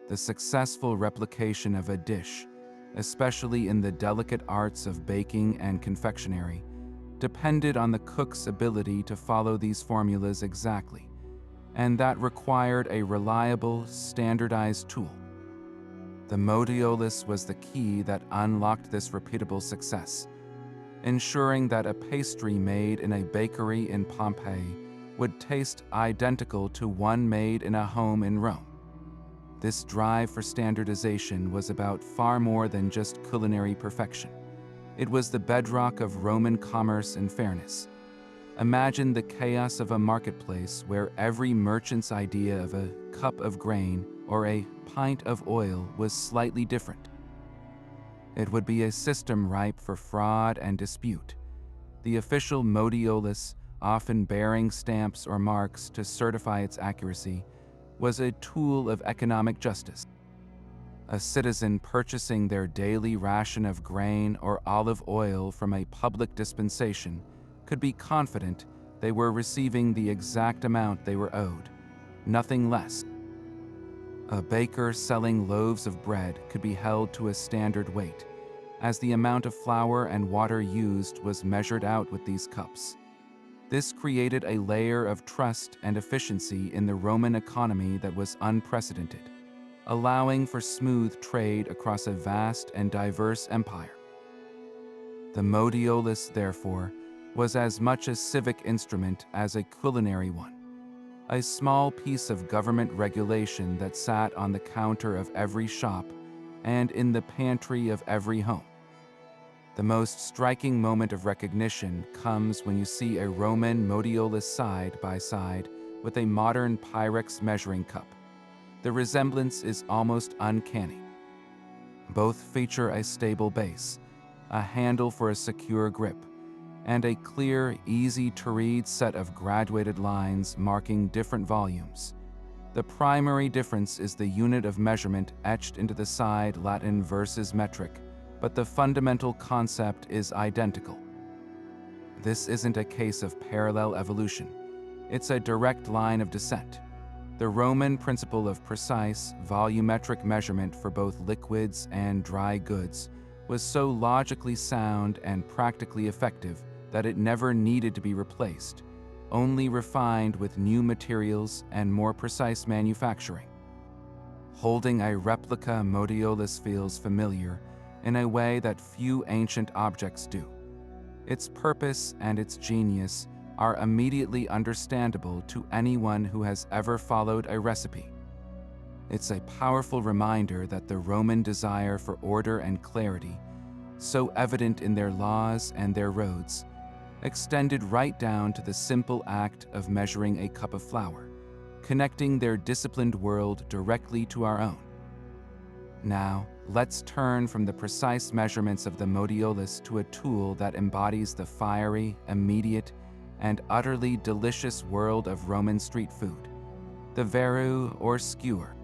The successful replication of a dish, especially in the delicate arts of baking and confectionery, depended on the cook's ability to follow these formulas exactly, and that required a reliable, standardized tool. The modiolus was the key that unlocked this repeatable success, ensuring that a pastry made in a bakery in Pompeii would taste identical to one made in a home in Rome. This drive for standardization was about far more than just culinary perfection. It was the bedrock of Roman commerce and fairness. Imagine the chaos of a marketplace where every merchant's idea of a cup of grain or a pint of oil was slightly different. It would be a system ripe for fraud and dispute. The official modiolus, often bearing stamps or marks to certify its accuracy, was a tool of economic justice. A citizen purchasing their daily ration of grain or olive oil from a public dispensation could be confident they were receiving the exact amount they were owed, nothing less. A baker selling loaves of bread could be held to a standard weight, as the amount of flour and water used was measured out with these cups. This created a layer of trust and efficiency in the Roman economy that was unprecedented, allowing for smooth trade across a vast and diverse empire. The modiolus, therefore, was as much a civic instrument as a culinary one, a small piece of government regulation that sat on the counter of every shop and in the pantry of every home. The most striking moment of recognition comes when you see a Roman modiolus side by side with a modern Pyrex measuring cup. The resemblance is almost uncanny. Both feature a stable base, a handle for a secure grip, and a clear, easy-to-read set of graduated lines marking different volumes. The primary difference is the unit of measurement etched into the side, Latin versus metric, but the fundamental concept is identical. This isn't a case of parallel evolution. It's a direct line of descent. The Roman principle of precise, volumetric measurement for both liquids and dry goods was so logically sound and practically effective that it never needed to be replaced, only refined with new materials and more precise manufacturing. Holding a replica modiolus feels familiar in a way that few ancient objects do. Its purpose and its genius are immediately understandable to anyone who has ever followed a recipe. It's a powerful reminder that the Roman desire for order and clarity, so evident in their laws and their roads, extended right down to the simple act of measuring a cup of flour, connecting their disciplined world directly to our own. Now, let's turn from the precise measurements of the modiolus to a tool that embodies the fiery, immediate, and utterly delicious world of Roman street food, the veru or skewer.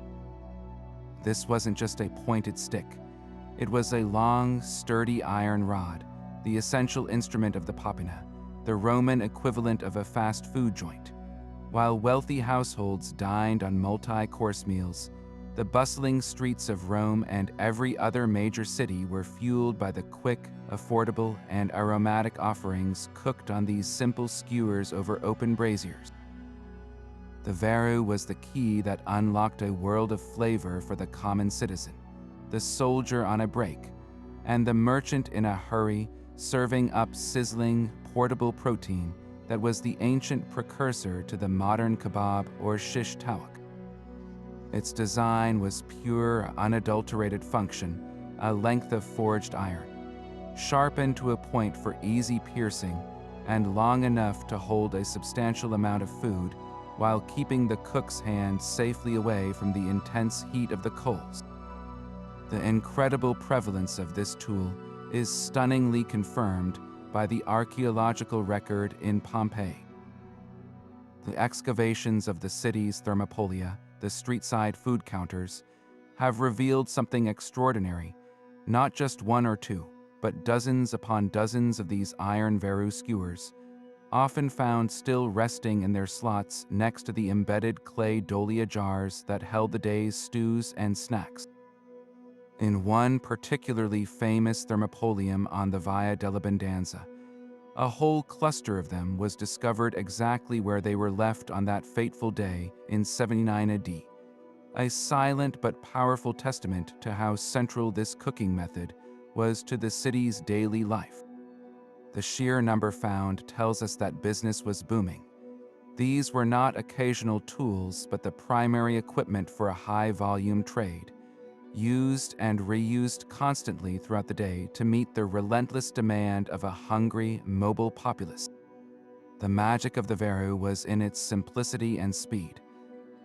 This wasn't just a pointed stick. It was a long, sturdy iron rod, the essential instrument of the popina, the Roman equivalent of a fast food joint. While wealthy households dined on multi-course meals, the bustling streets of Rome and every other major city were fueled by the quick, affordable, and aromatic offerings cooked on these simple skewers over open braziers. The veru was the key that unlocked a world of flavor for the common citizen, the soldier on a break, and the merchant in a hurry, serving up sizzling, portable protein that was the ancient precursor to the modern kebab or shish tawak. Its design was pure, unadulterated function, a length of forged iron, sharpened to a point for easy piercing and long enough to hold a substantial amount of food while keeping the cook's hand safely away from the intense heat of the coals. The incredible prevalence of this tool is stunningly confirmed by the archaeological record in Pompeii. The excavations of the city's thermopolia, the street-side food counters, have revealed something extraordinary, not just one or two, but dozens upon dozens of these iron veru skewers, often found still resting in their slots next to the embedded clay dolia jars that held the day's stews and snacks. In one particularly famous thermopolium on the Via della Bendanza, a whole cluster of them was discovered exactly where they were left on that fateful day in 79 AD, a silent but powerful testament to how central this cooking method was to the city's daily life. The sheer number found tells us that business was booming. These were not occasional tools, but the primary equipment for a high-volume trade, used and reused constantly throughout the day to meet the relentless demand of a hungry, mobile populace. The magic of the veru was in its simplicity and speed.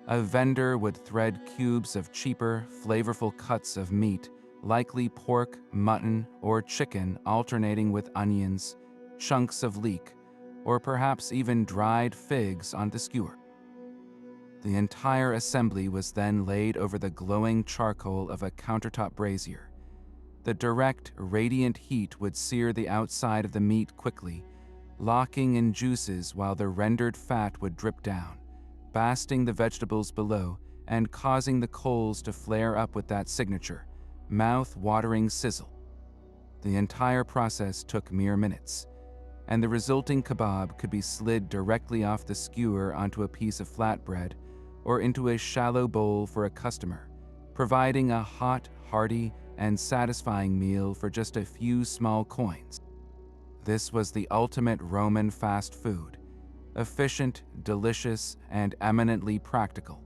A vendor would thread cubes of cheaper, flavorful cuts of meat, likely pork, mutton, or chicken, alternating with onions, chunks of leek, or perhaps even dried figs on the skewer. The entire assembly was then laid over the glowing charcoal of a countertop brazier. The direct, radiant heat would sear the outside of the meat quickly, locking in juices while the rendered fat would drip down, basting the vegetables below and causing the coals to flare up with that signature, mouth-watering sizzle. The entire process took mere minutes, and the resulting kebab could be slid directly off the skewer onto a piece of flatbread or into a shallow bowl for a customer, providing a hot, hearty, and satisfying meal for just a few small coins. This was the ultimate Roman fast food, efficient, delicious, and eminently practical.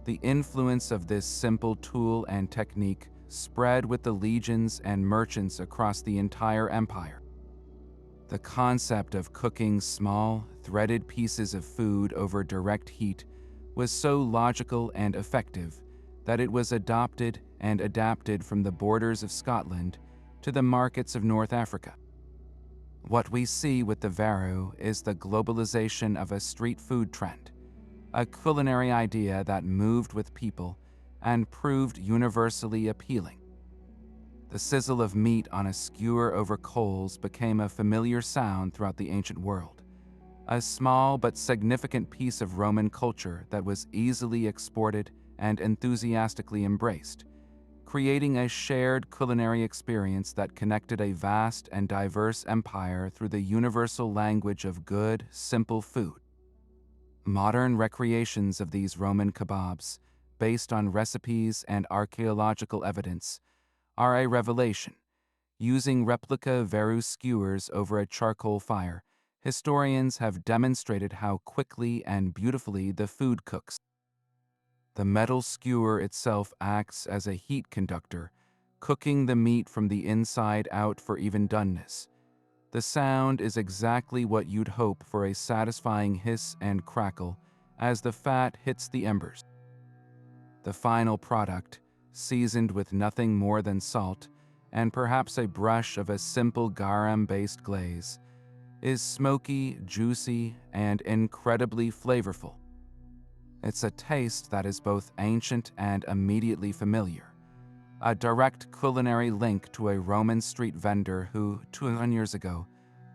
The influence of this simple tool and technique spread with the legions and merchants across the entire empire. The concept of cooking small, threaded pieces of food over direct heat was so logical and effective that it was adopted and adapted from the borders of Scotland to the markets of North Africa. What we see with the Varro is the globalization of a street food trend, a culinary idea that moved with people and proved universally appealing. The sizzle of meat on a skewer over coals became a familiar sound throughout the ancient world, a small but significant piece of Roman culture that was easily exported and enthusiastically embraced, creating a shared culinary experience that connected a vast and diverse empire through the universal language of good, simple food. Modern recreations of these Roman kebabs, based on recipes and archaeological evidence, are a revelation. Using replica Varro skewers over a charcoal fire, historians have demonstrated how quickly and beautifully the food cooks. The metal skewer itself acts as a heat conductor, cooking the meat from the inside out for even-doneness. The sound is exactly what you'd hope for, a satisfying hiss and crackle as the fat hits the embers. The final product, seasoned with nothing more than salt and perhaps a brush of a simple garum-based glaze, is smoky, juicy, and incredibly flavorful. It's a taste that is both ancient and immediately familiar, a direct culinary link to a Roman street vendor who, 200 years ago,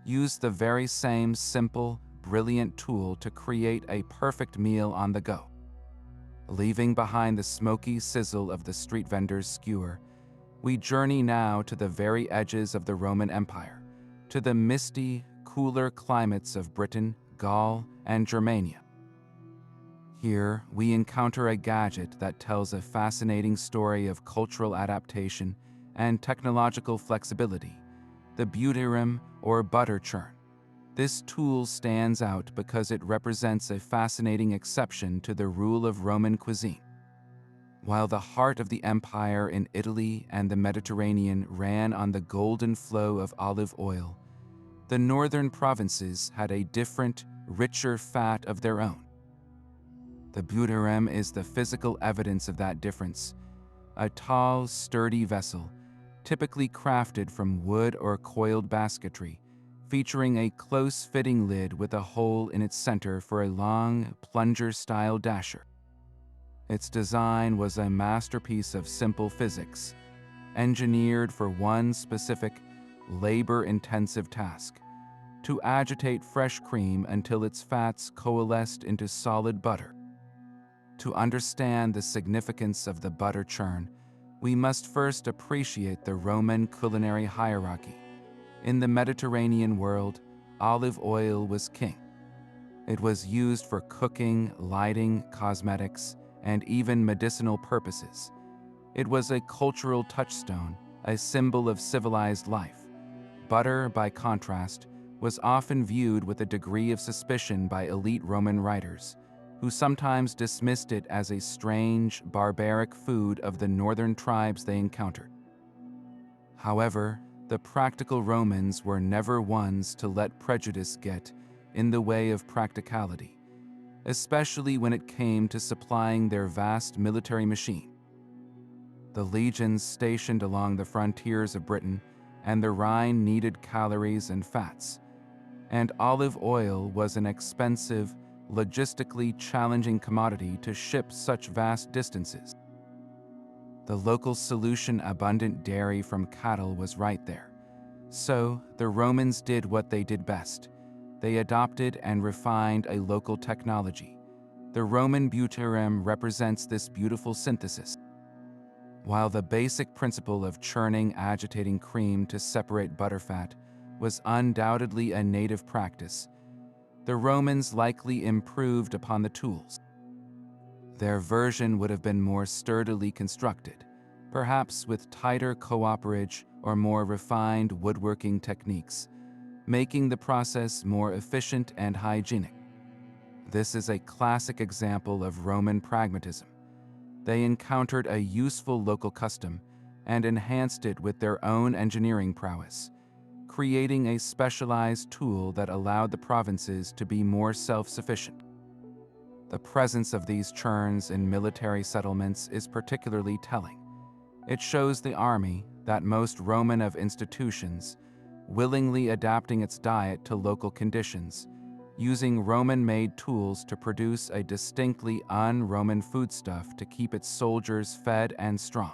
used the very same simple, brilliant tool to create a perfect meal on the go. Leaving behind the smoky sizzle of the street vendor's skewer, we journey now to the very edges of the Roman Empire, to the misty, cooler climates of Britain, Gaul, and Germania. Here, we encounter a gadget that tells a fascinating story of cultural adaptation and technological flexibility, the Mortarium or butter churn. This tool stands out because it represents a fascinating exception to the rule of Roman cuisine. While the heart of the empire in Italy and the Mediterranean ran on the golden flow of olive oil, the northern provinces had a different, richer fat of their own. The Mortarium is the physical evidence of that difference, a tall, sturdy vessel, typically crafted from wood or coiled basketry, featuring a close-fitting lid with a hole in its center for a long, plunger-style dasher. Its design was a masterpiece of simple physics, engineered for one specific, labor-intensive task: to agitate fresh cream until its fats coalesced into solid butter. To understand the significance of the butter churn, we must first appreciate the Roman culinary hierarchy. In the Mediterranean world, olive oil was king. It was used for cooking, lighting, cosmetics, and even medicinal purposes. It was a cultural touchstone, a symbol of civilized life. Butter, by contrast, was often viewed with a degree of suspicion by elite Roman writers, who sometimes dismissed it as a strange, barbaric food of the northern tribes they encountered. However, the practical Romans were never ones to let prejudice get in the way of practicality, especially when it came to supplying their vast military machine. The legions stationed along the frontiers of Britain and the Rhine needed calories and fats, and olive oil was an expensive, logistically challenging commodity to ship such vast distances. The local solution, abundant dairy from cattle, was right there. So, the Romans did what they did best. They adopted and refined a local technology. The Roman Mortarium represents this beautiful synthesis. While the basic principle of churning, agitating cream to separate butterfat was undoubtedly a native practice, the Romans likely improved upon the tools. Their version would have been more sturdily constructed, perhaps with tighter cooperage or more refined woodworking techniques, making the process more efficient and hygienic. This is a classic example of Roman pragmatism. They encountered a useful local custom and enhanced it with their own engineering prowess, creating a specialized tool that allowed the provinces to be more self-sufficient. The presence of these churns in military settlements is particularly telling. It shows the army, that most Roman of institutions, willingly adapting its diet to local conditions, using Roman-made tools to produce a distinctly un-Roman foodstuff to keep its soldiers fed and strong.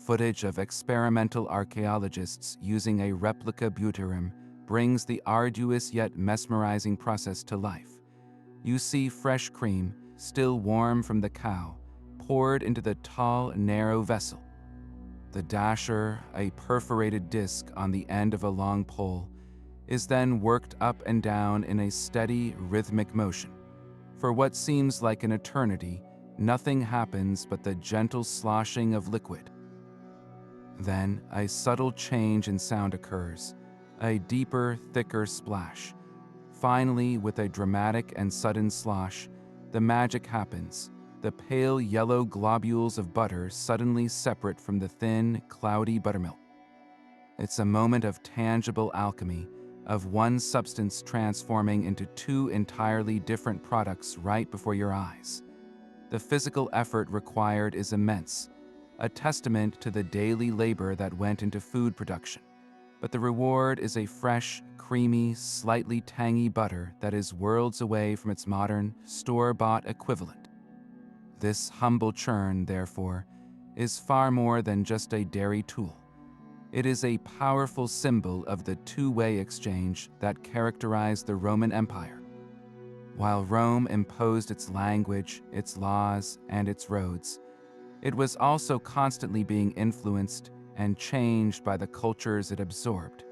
Footage of experimental archaeologists using a replica Mortarium brings the arduous yet mesmerizing process to life. You see fresh cream, still warm from the cow, poured into the tall, narrow vessel. The dasher, a perforated disc on the end of a long pole, is then worked up and down in a steady, rhythmic motion. For what seems like an eternity, nothing happens but the gentle sloshing of liquid. Then, a subtle change in sound occurs, a deeper, thicker splash. Finally, with a dramatic and sudden slosh, the magic happens. The pale yellow globules of butter suddenly separate from the thin, cloudy buttermilk. It's a moment of tangible alchemy, of one substance transforming into two entirely different products right before your eyes. The physical effort required is immense, a testament to the daily labor that went into food production. But the reward is a fresh, creamy, slightly tangy butter that is worlds away from its modern, store-bought equivalent. This humble churn, therefore, is far more than just a dairy tool. It is a powerful symbol of the two-way exchange that characterized the Roman Empire. While Rome imposed its language, its laws, and its roads, it was also constantly being influenced and changed by the cultures it absorbed.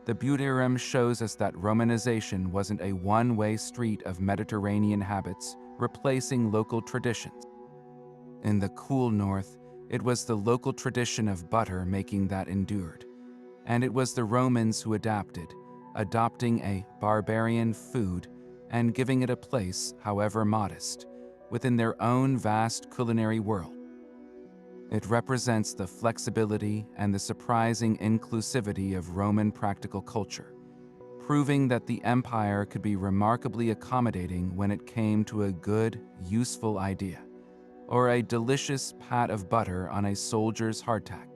The Mortarium shows us that Romanization wasn't a one-way street of Mediterranean habits replacing local traditions. In the cool north, it was the local tradition of butter making that endured, and it was the Romans who adapted, adopting a barbarian food and giving it a place, however modest, within their own vast culinary world. It represents the flexibility and the surprising inclusivity of Roman practical culture, proving that the empire could be remarkably accommodating when it came to a good, useful idea, or a delicious pat of butter on a soldier's hardtack.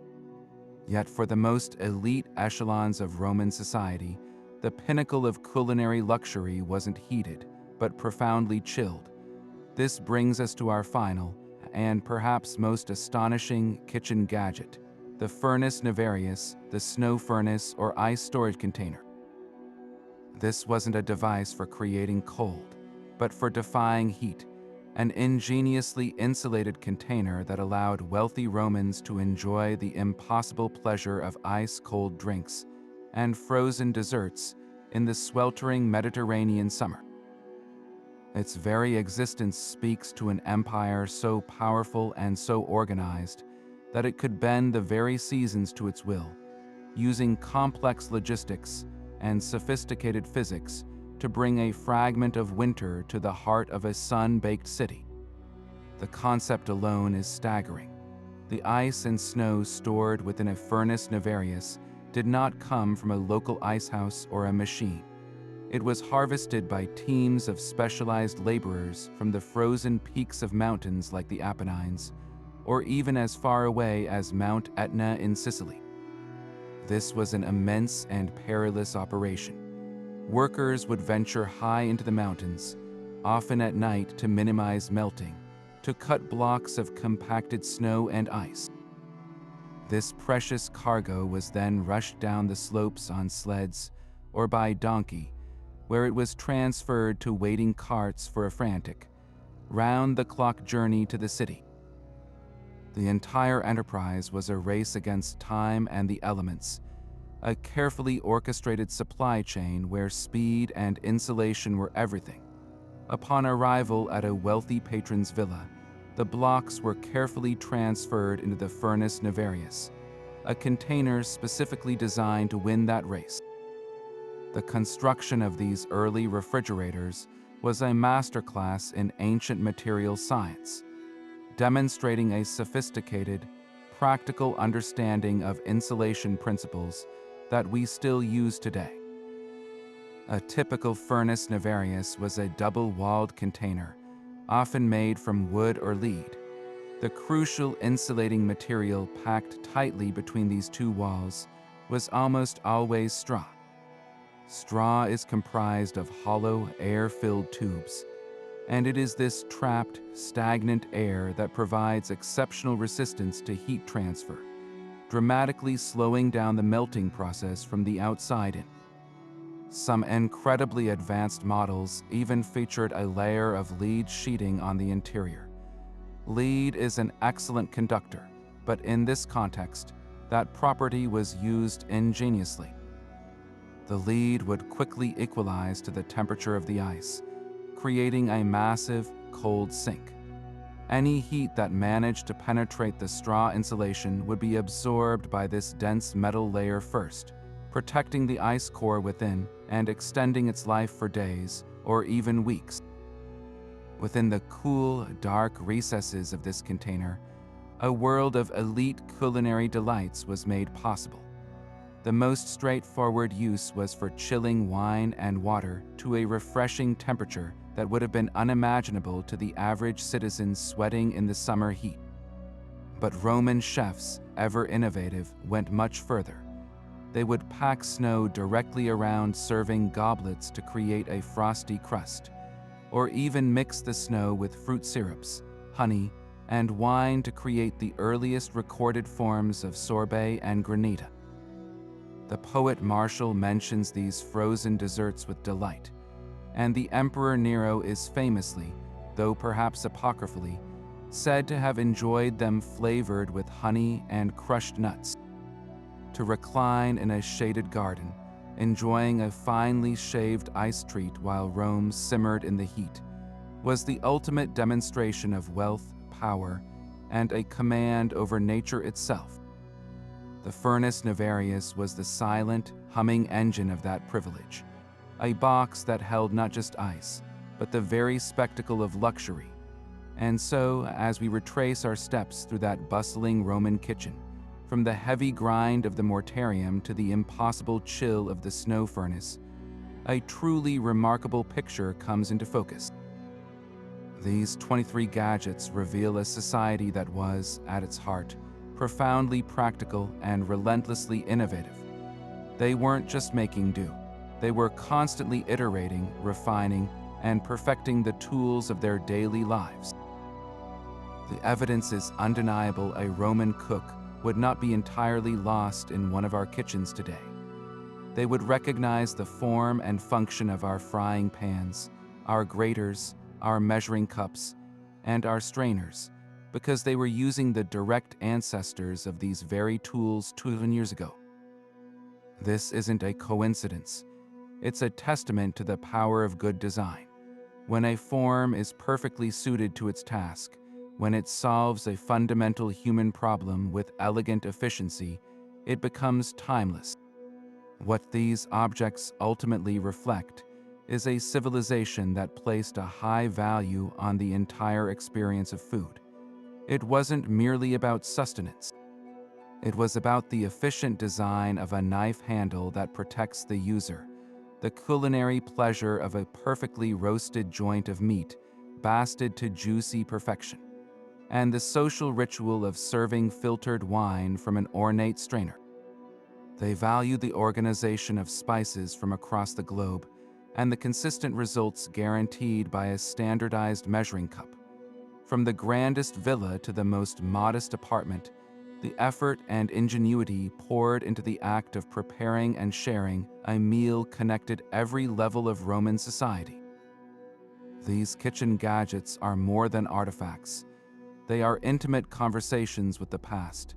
Yet for the most elite echelons of Roman society, the pinnacle of culinary luxury wasn't heated, but profoundly chilled. This brings us to our final, and perhaps most astonishing kitchen gadget, the furnace navarius, the snow furnace or ice storage container. This wasn't a device for creating cold, but for defying heat, an ingeniously insulated container that allowed wealthy Romans to enjoy the impossible pleasure of ice-cold drinks and frozen desserts in the sweltering Mediterranean summer. Its very existence speaks to an empire so powerful and so organized that it could bend the very seasons to its will, using complex logistics and sophisticated physics to bring a fragment of winter to the heart of a sun-baked city. The concept alone is staggering. The ice and snow stored within a furnace navarius did not come from a local icehouse or a machine. It was harvested by teams of specialized laborers from the frozen peaks of mountains like the Apennines, or even as far away as Mount Etna in Sicily. This was an immense and perilous operation. Workers would venture high into the mountains, often at night to minimize melting, to cut blocks of compacted snow and ice. This precious cargo was then rushed down the slopes on sleds or by donkey, where it was transferred to waiting carts for a frantic, round-the-clock journey to the city. The entire enterprise was a race against time and the elements, a carefully orchestrated supply chain where speed and insulation were everything. Upon arrival at a wealthy patron's villa, the blocks were carefully transferred into the furnace Navarius, a container specifically designed to win that race. The construction of these early refrigerators was a masterclass in ancient material science, demonstrating a sophisticated, practical understanding of insulation principles that we still use today. A typical furnace Navarius was a double-walled container, often made from wood or lead. The crucial insulating material packed tightly between these two walls was almost always straw. Straw is comprised of hollow, air-filled tubes, and it is this trapped, stagnant air that provides exceptional resistance to heat transfer, dramatically slowing down the melting process from the outside in. Some incredibly advanced models even featured a layer of lead sheeting on the interior. Lead is an excellent conductor, but in this context, that property was used ingeniously. The lead would quickly equalize to the temperature of the ice, creating a massive, cold sink. Any heat that managed to penetrate the straw insulation would be absorbed by this dense metal layer first, protecting the ice core within and extending its life for days or even weeks. Within the cool, dark recesses of this container, a world of elite culinary delights was made possible. The most straightforward use was for chilling wine and water to a refreshing temperature that would have been unimaginable to the average citizen sweating in the summer heat. But Roman chefs, ever innovative, went much further. They would pack snow directly around serving goblets to create a frosty crust, or even mix the snow with fruit syrups, honey, and wine to create the earliest recorded forms of sorbet and granita. The poet Martial mentions these frozen desserts with delight, and the Emperor Nero is famously, though perhaps apocryphally, said to have enjoyed them flavored with honey and crushed nuts. To recline in a shaded garden, enjoying a finely shaved ice treat while Rome simmered in the heat, was the ultimate demonstration of wealth, power, and a command over nature itself. The furnace Navarius was the silent, humming engine of that privilege, a box that held not just ice, but the very spectacle of luxury. And so, as we retrace our steps through that bustling Roman kitchen, from the heavy grind of the Mortarium to the impossible chill of the snow furnace, a truly remarkable picture comes into focus. These 23 gadgets reveal a society that was, at its heart, profoundly practical and relentlessly innovative. They weren't just making do. They were constantly iterating, refining, and perfecting the tools of their daily lives. The evidence is undeniable a Roman cook would not be entirely lost in one of our kitchens today. They would recognize the form and function of our frying pans, our graters, our measuring cups, and our strainers, because they were using the direct ancestors of these very tools 2,000 years ago. This isn't a coincidence. It's a testament to the power of good design. When a form is perfectly suited to its task, when it solves a fundamental human problem with elegant efficiency, it becomes timeless. What these objects ultimately reflect is a civilization that placed a high value on the entire experience of food. It wasn't merely about sustenance. It was about the efficient design of a knife handle that protects the user, the culinary pleasure of a perfectly roasted joint of meat, basted to juicy perfection, and the social ritual of serving filtered wine from an ornate strainer. They value the organization of spices from across the globe and the consistent results guaranteed by a standardized measuring cup. From the grandest villa to the most modest apartment, the effort and ingenuity poured into the act of preparing and sharing a meal connected every level of Roman society. These kitchen gadgets are more than artifacts. They are intimate conversations with the past,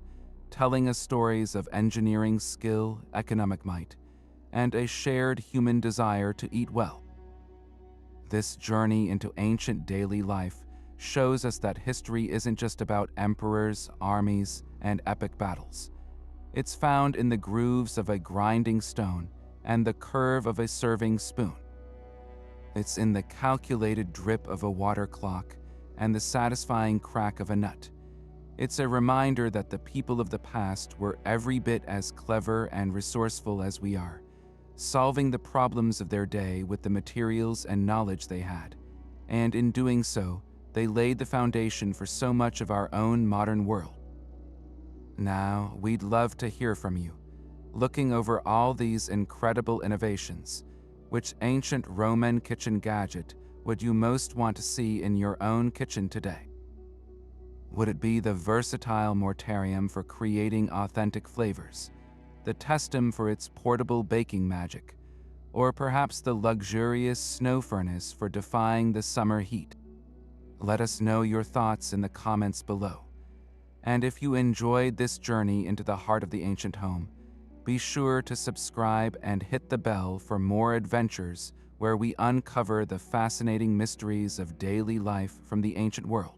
telling us stories of engineering skill, economic might, and a shared human desire to eat well. This journey into ancient daily life shows us that history isn't just about emperors, armies, and epic battles. It's found in the grooves of a grinding stone and the curve of a serving spoon. It's in the calculated drip of a water clock and the satisfying crack of a nut. It's a reminder that the people of the past were every bit as clever and resourceful as we are, solving the problems of their day with the materials and knowledge they had. And in doing so, they laid the foundation for so much of our own modern world. Now, we'd love to hear from you. Looking over all these incredible innovations, which ancient Roman kitchen gadget would you most want to see in your own kitchen today? Would it be the versatile Mortarium for creating authentic flavors, the Testum for its portable baking magic, or perhaps the luxurious snow furnace for defying the summer heat? Let us know your thoughts in the comments below. And if you enjoyed this journey into the heart of the ancient home, be sure to subscribe and hit the bell for more adventures where we uncover the fascinating mysteries of daily life from the ancient world.